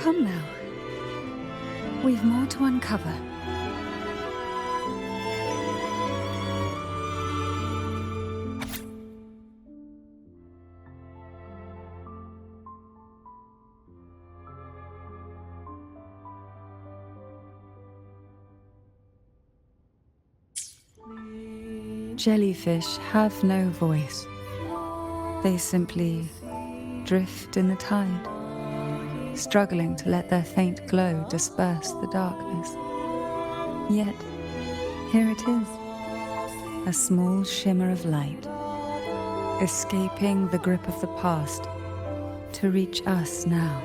Speaker 3: Come now. We've more to uncover. Jellyfish have no voice. They simply drift in the tide, struggling to let their faint glow disperse the darkness. Yet, here it is, a small shimmer of light, escaping the grip of the past to reach us now.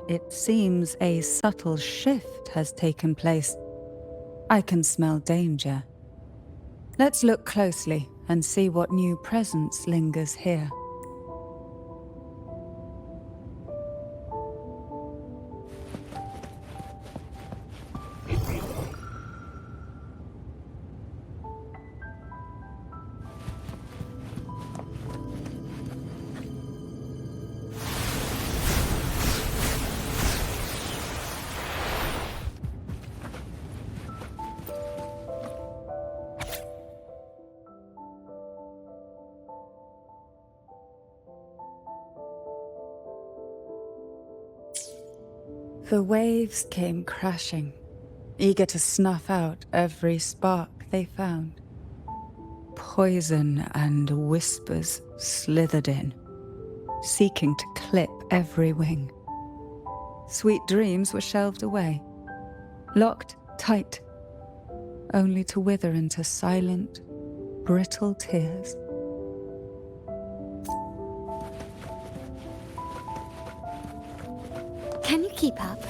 Speaker 3: It seems a subtle shift has taken place. I can smell danger. Let's look closely and see what new presence lingers here. The waves came crashing, eager to snuff out every spark they found. Poison and whispers slithered in, seeking to clip every wing. Sweet dreams were shelved away, locked tight, only to wither into silent, brittle tears.
Speaker 2: Can you keep up?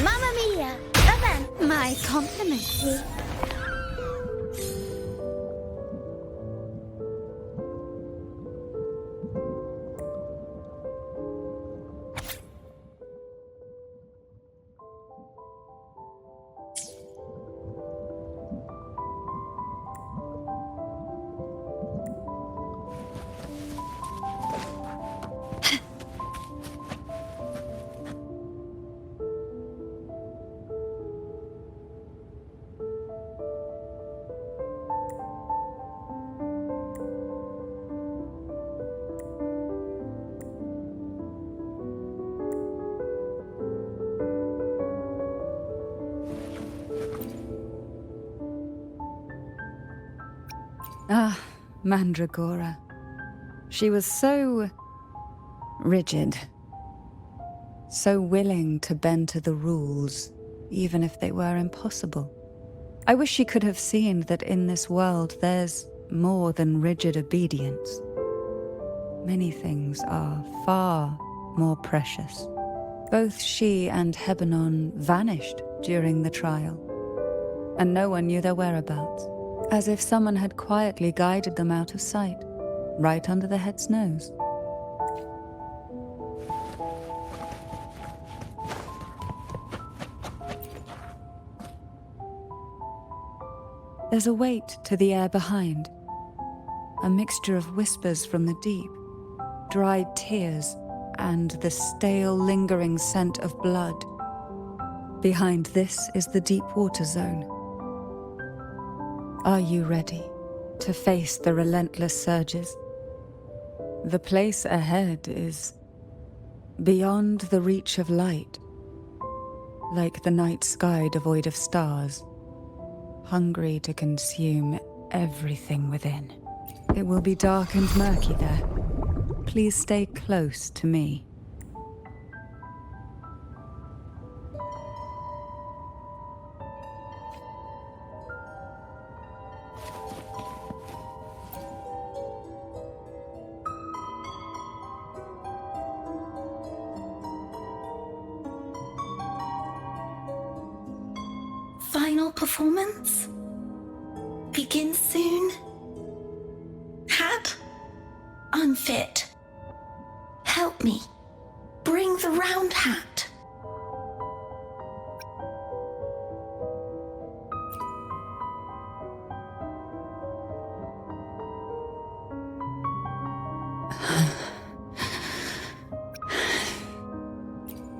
Speaker 6: Mamma mia! Vabbè!
Speaker 2: My compliments.
Speaker 3: Ah, Mandragora. She was so rigid, so willing to bend to the rules, even if they were impossible. I wish she could have seen that in this world there's more than rigid obedience. Many things are far more precious. Both she and Hebanon vanished during the trial, and no one knew their whereabouts, as if someone had quietly guided them out of sight, right under the head's nose. There's a weight to the air behind. A mixture of whispers from the deep, dried tears, and the stale, lingering scent of blood. Behind this is the deep water zone. Are you ready to face the relentless surges? The place ahead is beyond the reach of light, like the night sky devoid of stars, hungry to consume everything within. It will be dark and murky there. Please stay close to me.
Speaker 7: Final performance? Begin soon? Hat? Unfit. Help me. Bring the round hat.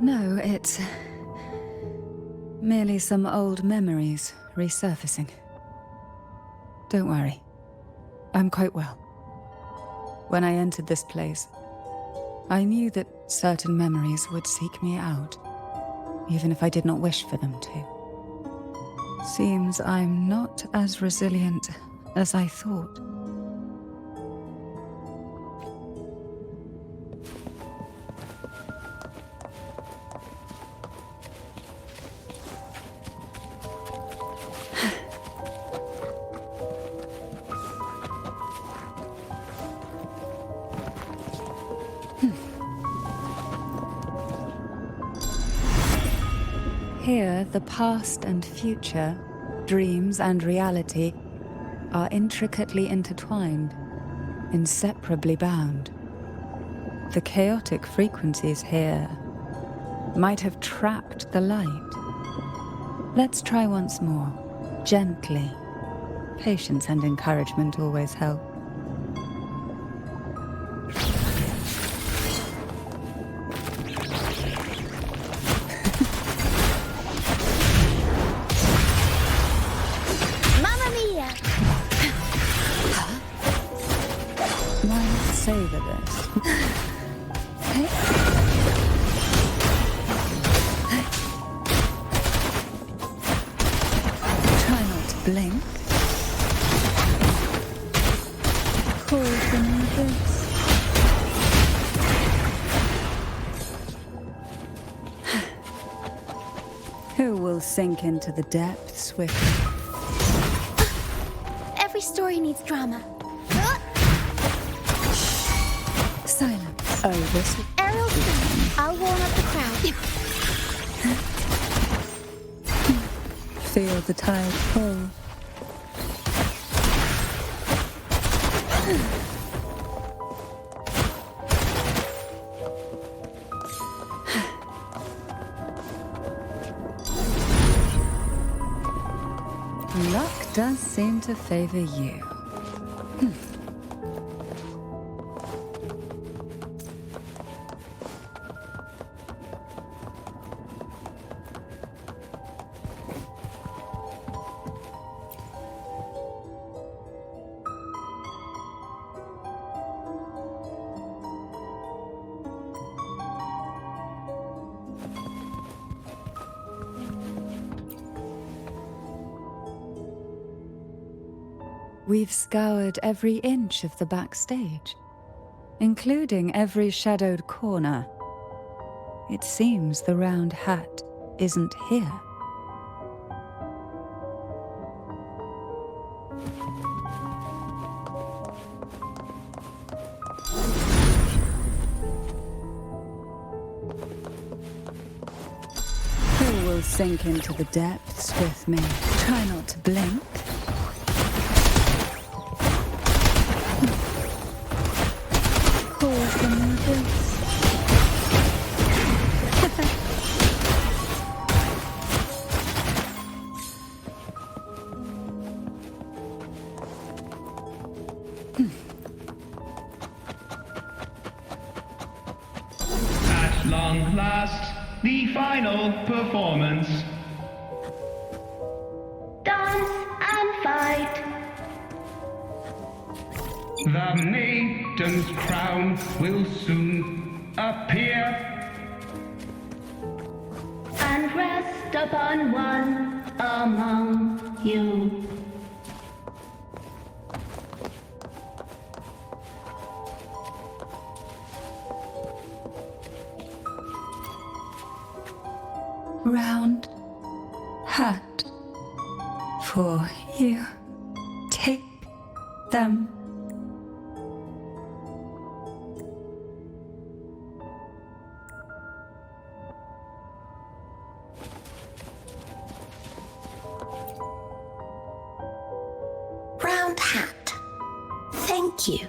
Speaker 3: No, it's merely some old memories resurfacing. Don't worry. I'm quite well. When I entered this place, I knew that certain memories would seek me out, even if I did not wish for them to. Seems I'm not as resilient as I thought. Here, the past and future, dreams and reality, are intricately intertwined, inseparably bound. The chaotic frequencies here might have trapped the light. Let's try once more, gently. Patience and encouragement always help. Savor this. Try not to blink. Call for me this. Who will sink into the depths with me?
Speaker 6: Every story needs drama.
Speaker 3: Silence. Oh, this.
Speaker 6: Ariel, I'll warm up the crowd.
Speaker 3: Feel the tide pull. Luck does seem to favor you. We've scoured every inch of the backstage, including every shadowed corner. It seems the round hat isn't here. Who will sink into the depths with me? Try not to blink.
Speaker 8: At long last, the final performance.
Speaker 7: Dance and fight.
Speaker 8: The maiden's crown will soon appear.
Speaker 7: And rest upon one among you.
Speaker 3: Round hat for you. Take them.
Speaker 7: Round hat. Thank you.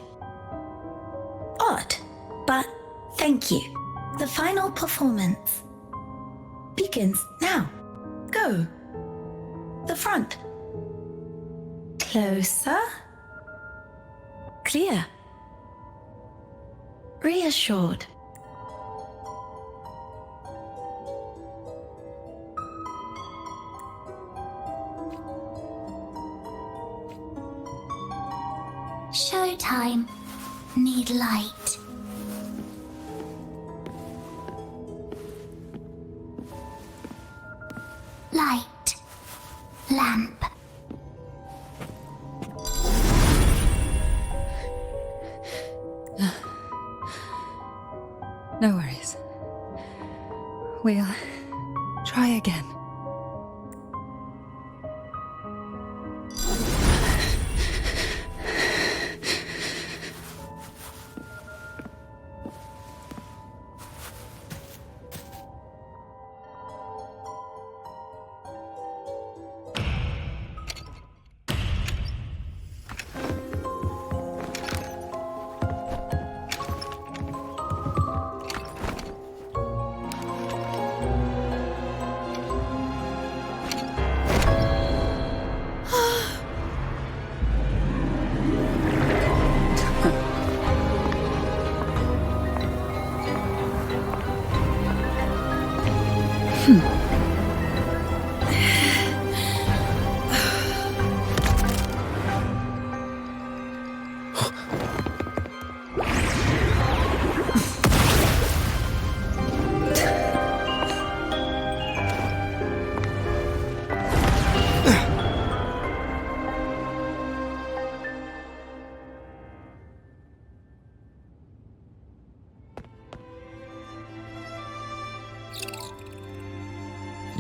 Speaker 7: Odd, but thank you. The final performance begins now. Go. The front. Closer. Clear. Reassured.
Speaker 6: Showtime. Need light. Light. Lamp.
Speaker 3: No worries. We'll try again.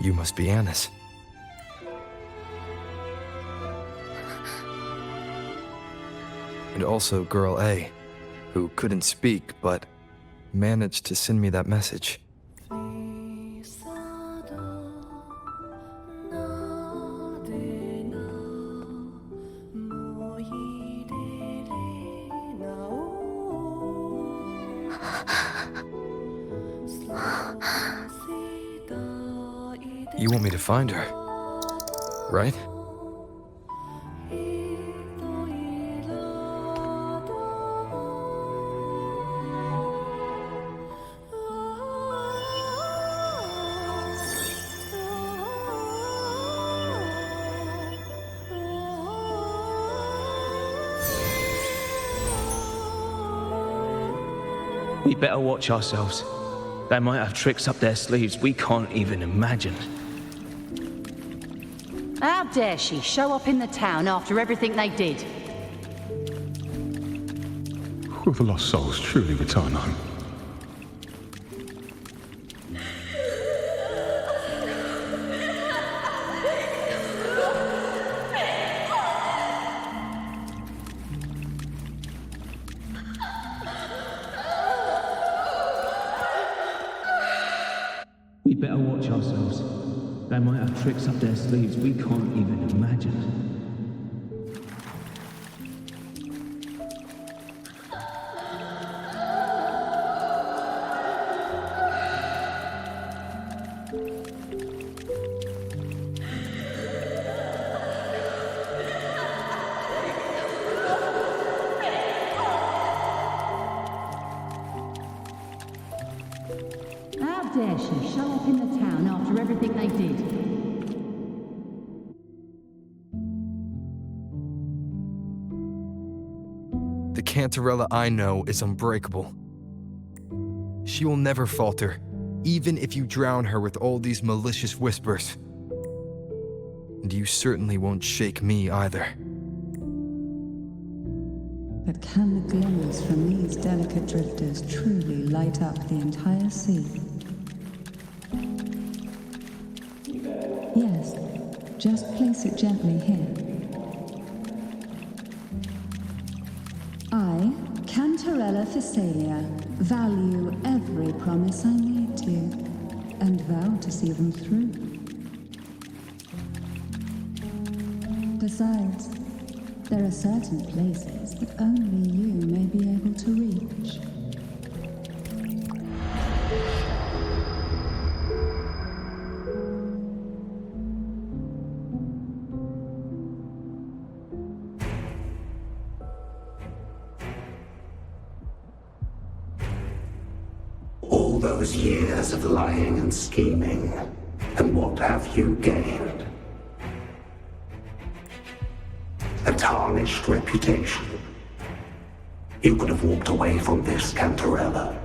Speaker 1: You must be Anna's. And also Girl A, who couldn't speak but managed to send me that message. You want me to find her, right?
Speaker 9: We better watch ourselves. They might have tricks up their sleeves we can't even imagine.
Speaker 10: How dare she show up in the town after everything they did?
Speaker 11: Will the lost souls truly return home?
Speaker 9: We better watch ourselves. They might have tricks up their sleeves we can't even imagine.
Speaker 10: dare she show up in the town after everything they did?
Speaker 1: The Cantarella I know is unbreakable. She will never falter, even if you drown her with all these malicious whispers. And you certainly won't shake me either.
Speaker 3: But can the glimmers from these delicate drifters truly light up the entire sea? Yes, just place it gently here. I, Cantarella Physalia, value every promise I made to you, and vow to see them through. Besides, there are certain places that only you may be able to reach.
Speaker 12: All those years of lying and scheming, and what have you gained? A tarnished reputation. You could have walked away from this, Cantarella.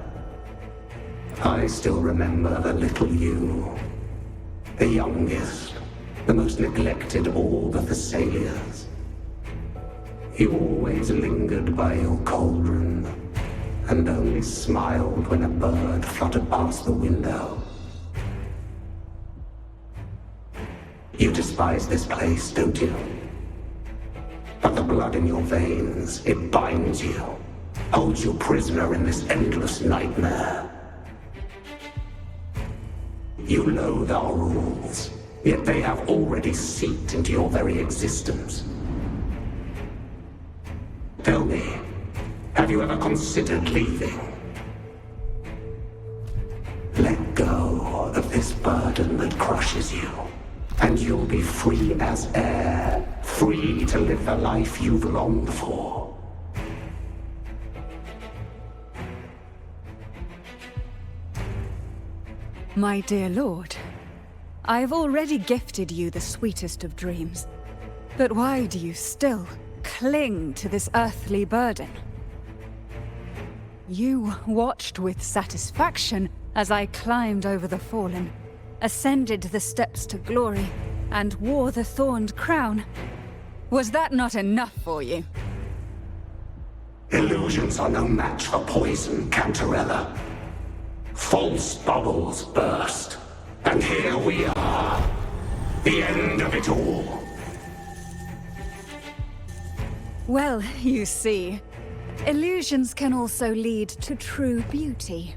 Speaker 12: I still remember the little you, the youngest, the most neglected of all the Thessalians. You always lingered by your cauldron, and only smiled when a bird fluttered past the window. You despise this place, don't you? But the blood in your veins, it binds you, holds you prisoner in this endless nightmare. You loathe our rules, yet they have already seeped into your very existence. Tell me, have you ever considered leaving? Let go of this burden that crushes you, and you'll be free as air, free to live the life you've longed for.
Speaker 3: My dear lord, I have already gifted you the sweetest of dreams. But why do you still cling to this earthly burden? You watched with satisfaction as I climbed over the fallen, ascended the steps to glory, and wore the thorned crown. Was that not enough for you?
Speaker 12: Illusions are no match for poison, Cantarella. False bubbles burst, and here we are. The end of it all.
Speaker 3: Well, you see, illusions can also lead to true beauty.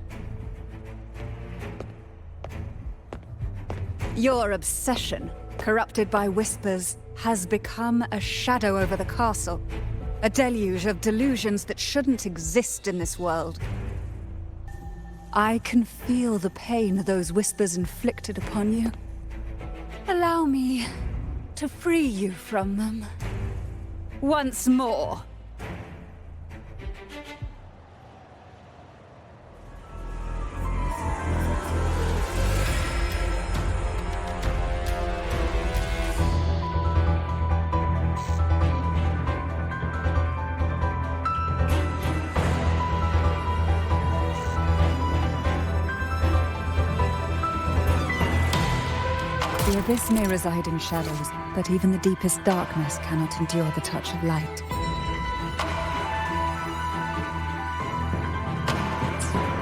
Speaker 3: Your obsession, corrupted by whispers, has become a shadow over the castle. A deluge of delusions that shouldn't exist in this world. I can feel the pain those whispers inflicted upon you. Allow me to free you from them. Once more. The abyss may reside in shadows, but even the deepest darkness cannot endure the touch of light.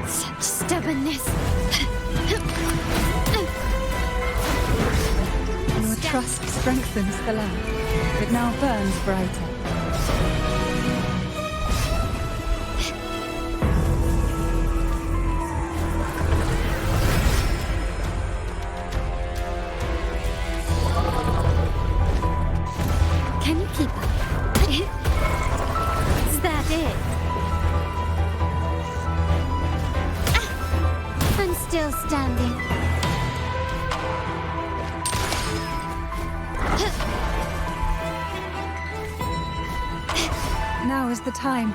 Speaker 2: Such stubbornness.
Speaker 3: Your trust strengthens the lamp. It now burns brighter.
Speaker 2: Can you keep up? Is that it? Ah, I'm still standing.
Speaker 3: Now is the time.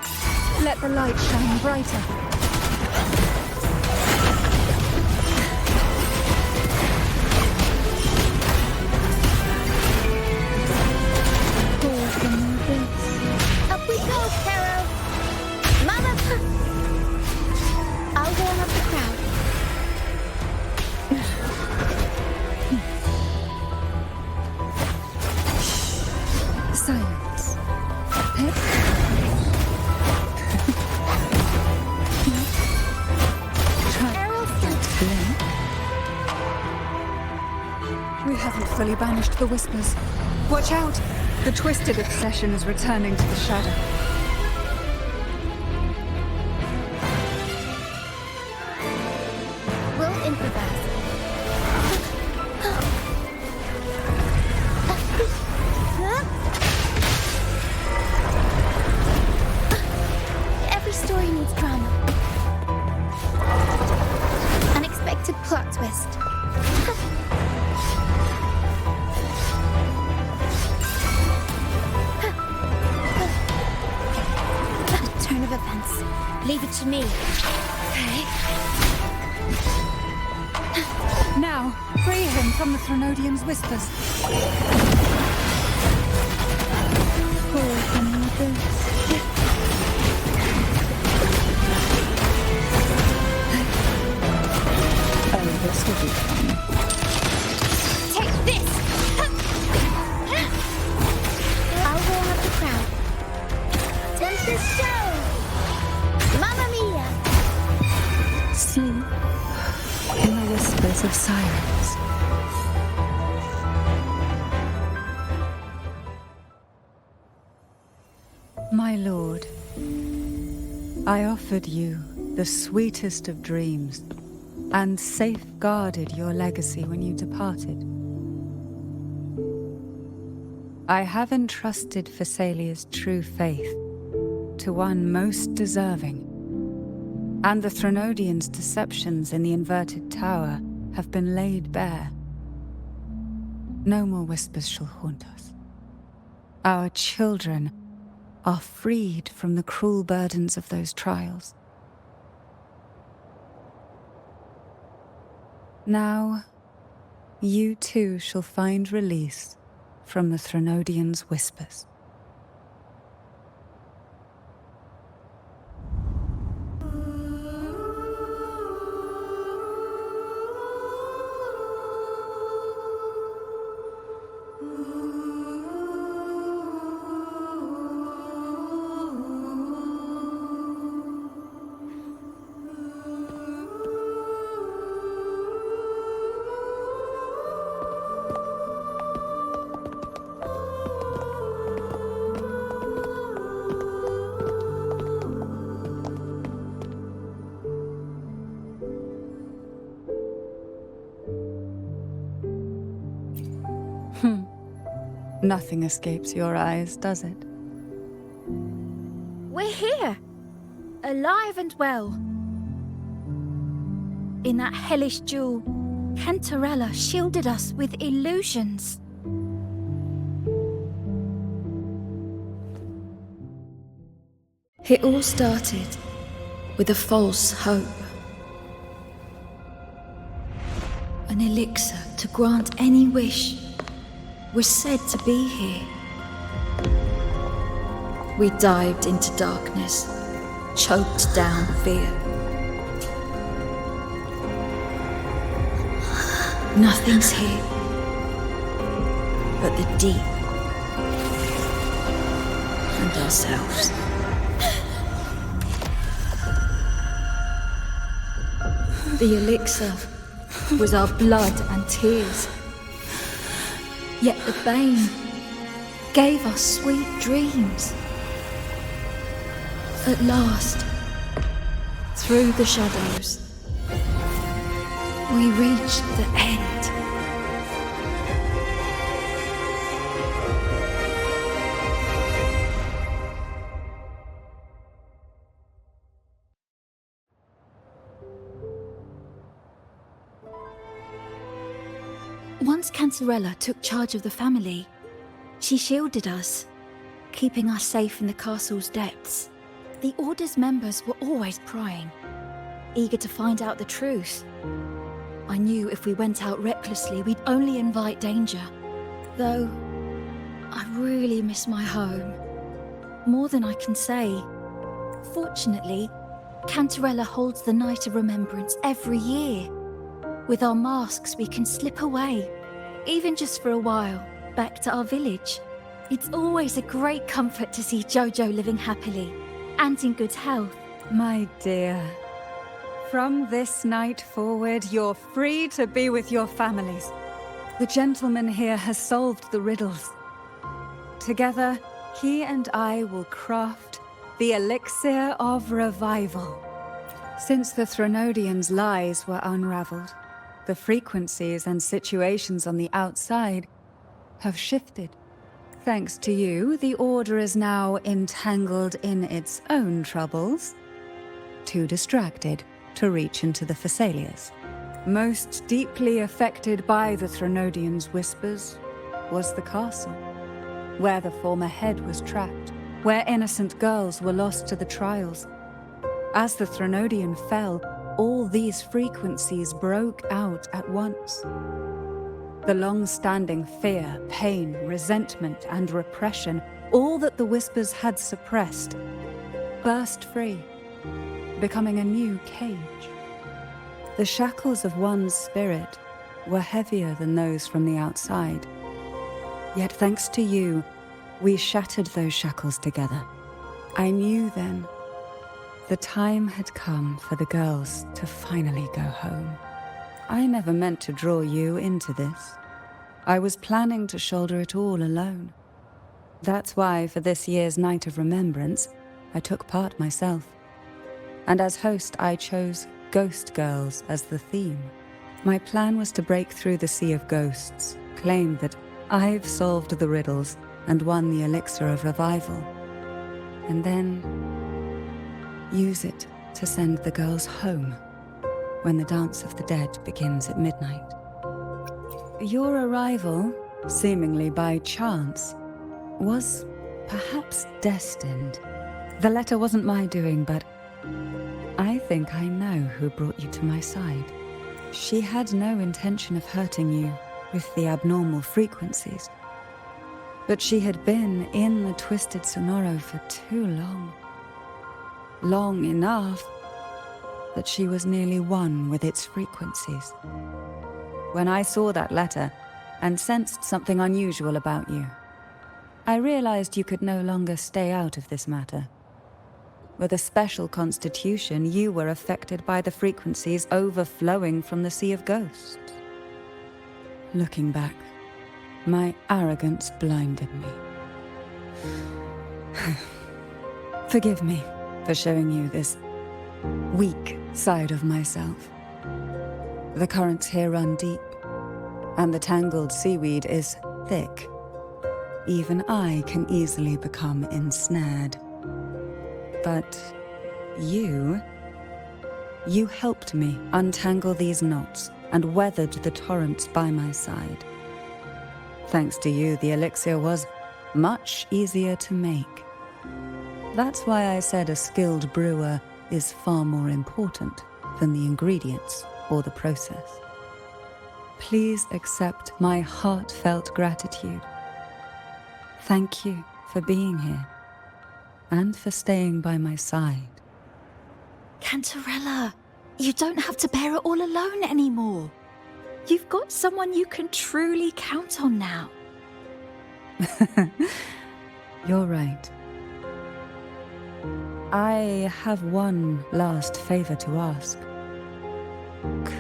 Speaker 3: Let the light shine brighter. Silence. We haven't fully banished the whispers. Watch out! The twisted obsession is returning to the shadow.
Speaker 2: We'll improvise. Every story needs drama. Unexpected plot twist. Turn of events. Leave it to me. Okay.
Speaker 3: Now, free him from the Threnodian's whispers. Oh, this will be fun.
Speaker 2: Take this! I'll roll up the crowd. Tempest show! Mamma mia!
Speaker 3: Sleep in the whispers of silence. My lord, I offered you the sweetest of dreams and safeguarded your legacy when you departed. I have entrusted Phassalia's true faith to one most deserving, and the Threnodians' deceptions in the inverted tower have been laid bare. No more whispers shall haunt us. Our children are freed from the cruel burdens of those trials. Now, you too shall find release from the Threnodians' whispers. Nothing escapes your eyes, does it?
Speaker 2: We're here! Alive and well. In that hellish duel, Cantarella shielded us with illusions.
Speaker 7: It all started with a false hope. An elixir to grant any wish was said to be here. We dived into darkness, choked down fear. Nothing's here but the deep and ourselves. The elixir was our blood and tears. Yet the bane gave us sweet dreams. At last, through the shadows, we reached the end.
Speaker 2: Once Cantarella took charge of the family, she shielded us, keeping us safe in the castle's depths. The Order's members were always prying, eager to find out the truth. I knew if we went out recklessly, we'd only invite danger. Though, I really miss my home. More than I can say. Fortunately, Cantarella holds the Night of Remembrance every year. With our masks, we can slip away, even just for a while, back to our village.
Speaker 7: It's always a great comfort to see Jojo living happily and in good health.
Speaker 3: My dear, from this night forward, you're free to be with your families. The gentleman here has solved the riddles. Together, he and I will craft the elixir of revival. Since the Threnodians' lies were unraveled, the frequencies and situations on the outside have shifted. Thanks to you, the Order is now entangled in its own troubles, too distracted to reach into the Phasalias. Most deeply affected by the Threnodians' whispers was the castle, where the former head was trapped, where innocent girls were lost to the trials. As the Threnodian fell, all these frequencies broke out at once. The long-standing fear, pain, resentment, and repression, all that the whispers had suppressed, burst free, becoming a new cage. The shackles of one's spirit were heavier than those from the outside. Yet thanks to you, we shattered those shackles together. I knew then the time had come for the girls to finally go home. I never meant to draw you into this. I was planning to shoulder it all alone. That's why for this year's Night of Remembrance, I took part myself. And as host, I chose Ghost Girls as the theme. My plan was to break through the sea of ghosts, claim that I've solved the riddles and won the elixir of revival, and then use it to send the girls home when the Dance of the Dead begins at midnight. Your arrival, seemingly by chance, was perhaps destined. The letter wasn't my doing, but I think I know who brought you to my side. She had no intention of hurting you with the abnormal frequencies, but she had been in the Twisted Sonoro for too long. Long enough that she was nearly one with its frequencies. When I saw that letter and sensed something unusual about you, I realized you could no longer stay out of this matter. With a special constitution, you were affected by the frequencies overflowing from the Sea of Ghosts. Looking back, my arrogance blinded me. Forgive me for showing you this weak side of myself. The currents here run deep, and the tangled seaweed is thick. Even I can easily become ensnared. But you helped me untangle these knots and weathered the torrents by my side. Thanks to you, the elixir was much easier to make. That's why I said a skilled brewer is far more important than the ingredients or the process. Please accept my heartfelt gratitude. Thank you for being here and for staying by my side.
Speaker 7: Cantarella, you don't have to bear it all alone anymore. You've got someone you can truly count on now.
Speaker 3: You're right. I have one last favor to ask.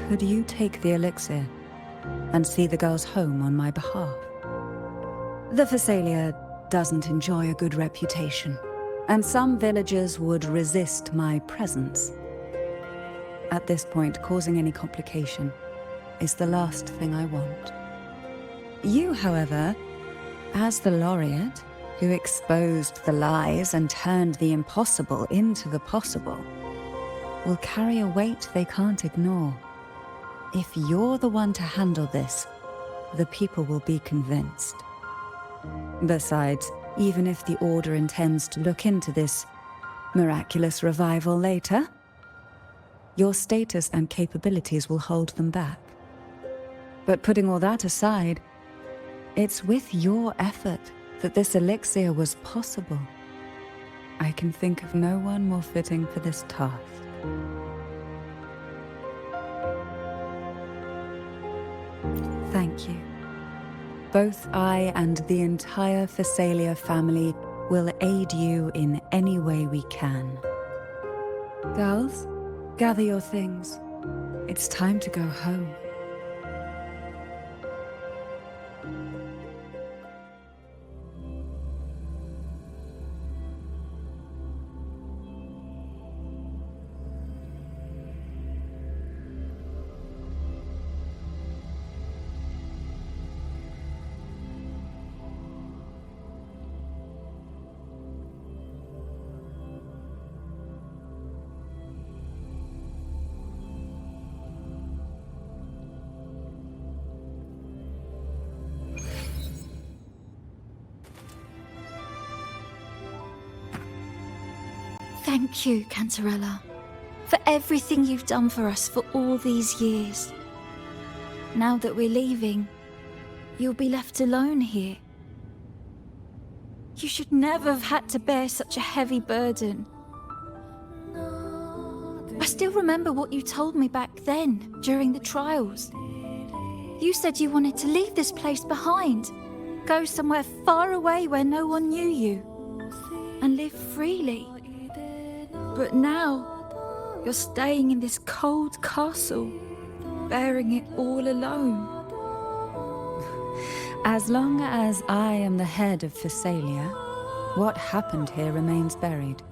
Speaker 3: Could you take the elixir and see the girls home on my behalf? The Phasalia doesn't enjoy a good reputation, and some villagers would resist my presence. At this point, causing any complication is the last thing I want. You, however, as the laureate who exposed the lies and turned the impossible into the possible, will carry a weight they can't ignore. If you're the one to handle this, the people will be convinced. Besides, even if the Order intends to look into this miraculous revival later, your status and capabilities will hold them back. But putting all that aside, it's with your effort that this elixir was possible. I can think of no one more fitting for this task. Thank you. Both I and the entire Phasalia family will aid you in any way we can. Girls, gather your things. It's time to go home.
Speaker 7: Thank you, Cantarella, for everything you've done for us for all these years. Now that we're leaving, you'll be left alone here. You should never have had to bear such a heavy burden. I still remember what you told me back then, during the trials. You said you wanted to leave this place behind, go somewhere far away where no one knew you, and live freely. But now, you're staying in this cold castle, bearing it all alone.
Speaker 3: As long as I am the head of Phasalia, what happened here remains buried.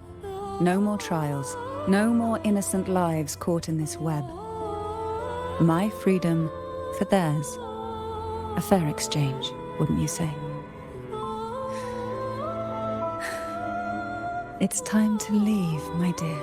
Speaker 3: No more trials, no more innocent lives caught in this web. My freedom for theirs. A fair exchange, wouldn't you say? It's time to leave, my dear.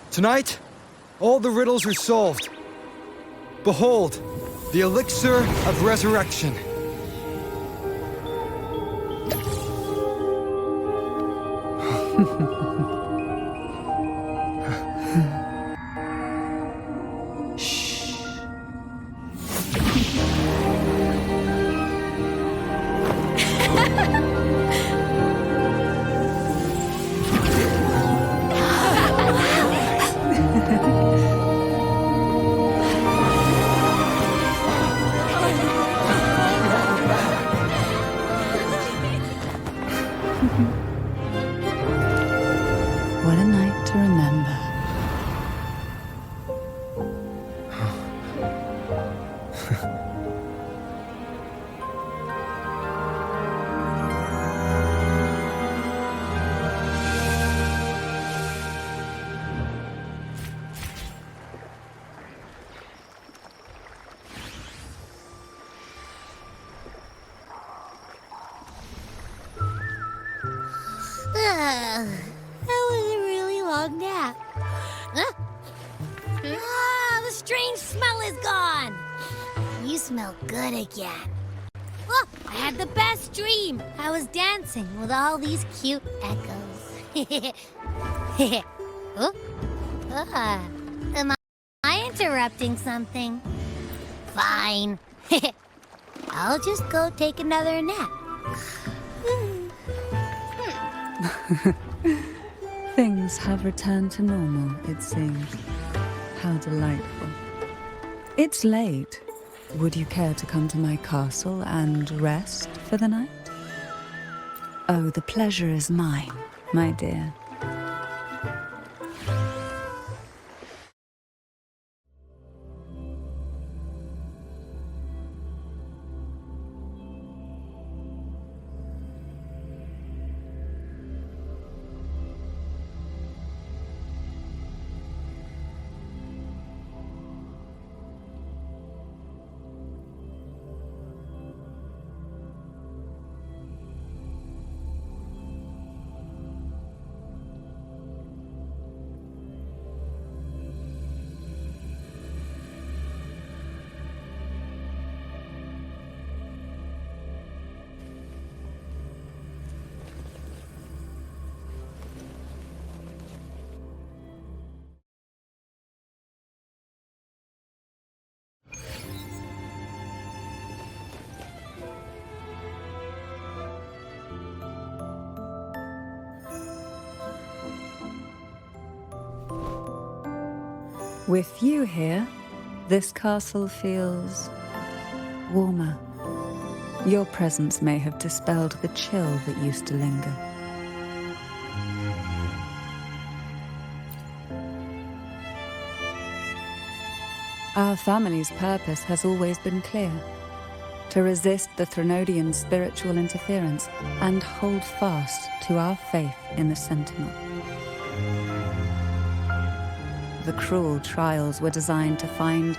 Speaker 1: Tonight, all the riddles are solved. Behold, the elixir of resurrection.
Speaker 3: What a night to remember.
Speaker 2: That was a really long nap. Huh? Ah, the strange smell is gone. You smell good again. Look, I had the best dream. I was dancing with all these cute echoes. Oh? Am I interrupting something? Fine. I'll just go take another nap.
Speaker 3: Things have returned to normal, it seems. How delightful. It's late. Would you care to come to my castle and rest for the night? Oh, the pleasure is mine, my dear. With you here, this castle feels warmer. Your presence may have dispelled the chill that used to linger. Our family's purpose has always been clear: to resist the Threnodian spiritual interference and hold fast to our faith in the Sentinel. The cruel trials were designed to find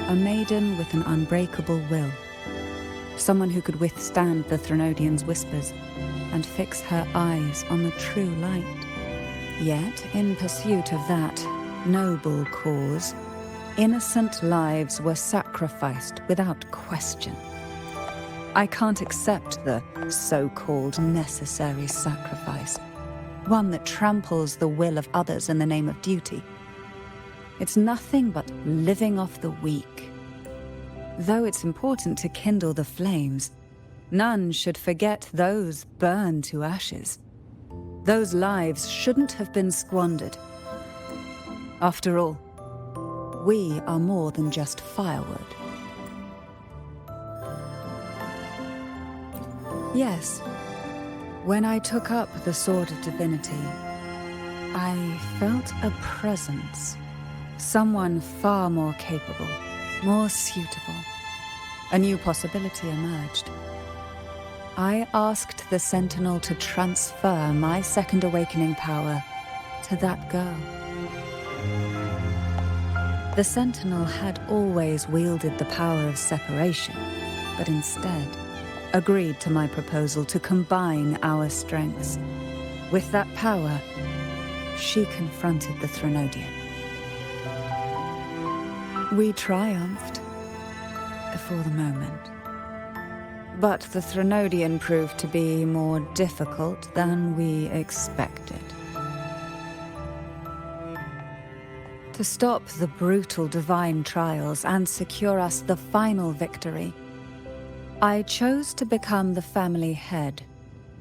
Speaker 3: a maiden with an unbreakable will, someone who could withstand the Threnodian's whispers and fix her eyes on the true light. Yet, in pursuit of that noble cause, innocent lives were sacrificed without question. I can't accept the so-called necessary sacrifice, one that tramples the will of others in the name of duty. It's nothing but living off the weak. Though it's important to kindle the flames, none should forget those burned to ashes. Those lives shouldn't have been squandered. After all, we are more than just firewood. Yes, when I took up the Sword of Divinity, I felt a presence. Someone far more capable, more suitable. A new possibility emerged. I asked the Sentinel to transfer my second awakening power to that girl. The Sentinel had always wielded the power of separation, but instead agreed to my proposal to combine our strengths. With that power, she confronted the Threnodian. We triumphed, for the moment. But the Threnodian proved to be more difficult than we expected. To stop the brutal divine trials and secure us the final victory, I chose to become the family head,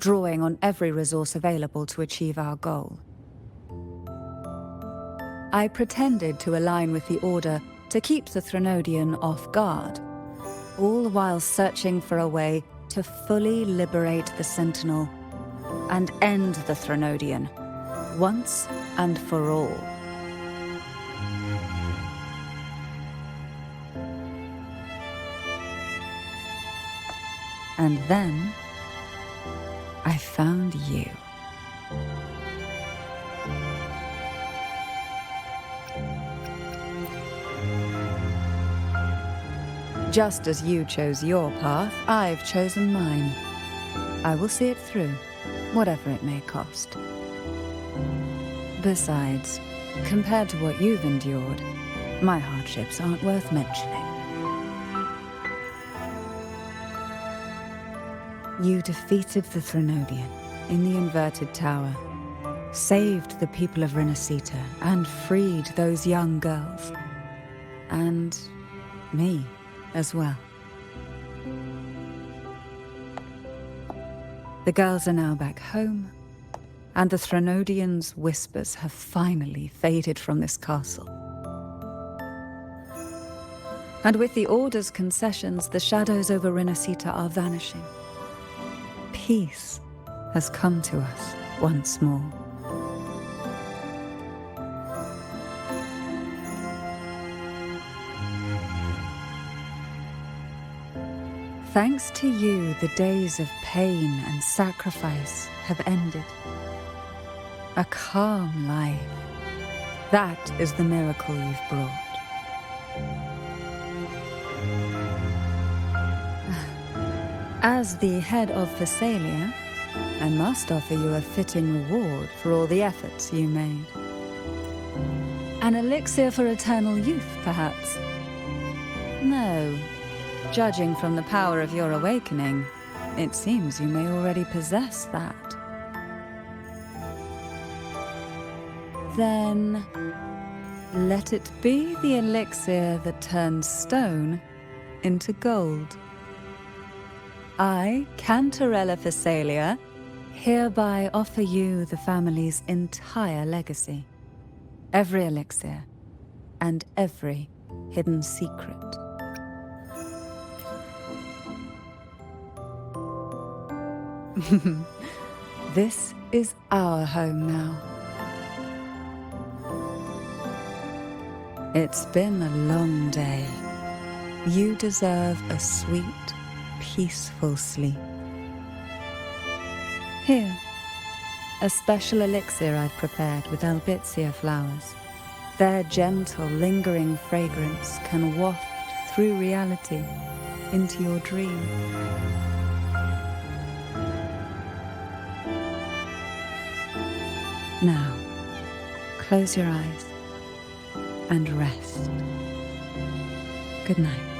Speaker 3: drawing on every resource available to achieve our goal. I pretended to align with the Order to keep the Threnodian off guard, all while searching for a way to fully liberate the Sentinel and end the Threnodian, once and for all. And then, I found you. Just as you chose your path, I've chosen mine. I will see it through, whatever it may cost. Besides, compared to what you've endured, my hardships aren't worth mentioning. You defeated the Threnodian in the Inverted Tower, saved the people of Renacita and freed those young girls. And me as well. The girls are now back home, and the Threnodians' whispers have finally faded from this castle. And with the Order's concessions, the shadows over Renacita are vanishing. Peace has come to us once more. Thanks to you, the days of pain and sacrifice have ended. A calm life. That is the miracle you've brought. As the head of Phasalia, I must offer you a fitting reward for all the efforts you made. An elixir for eternal youth, perhaps? No. Judging from the power of your awakening, it seems you may already possess that. Then, let it be the elixir that turns stone into gold. I, Cantarella Phasalia, hereby offer you the family's entire legacy. Every elixir and every hidden secret. This is our home now. It's been a long day. You deserve a sweet, peaceful sleep. Here, a special elixir I've prepared with albizia flowers. Their gentle, lingering fragrance can waft through reality into your dream. Now, close your eyes and rest. Good night.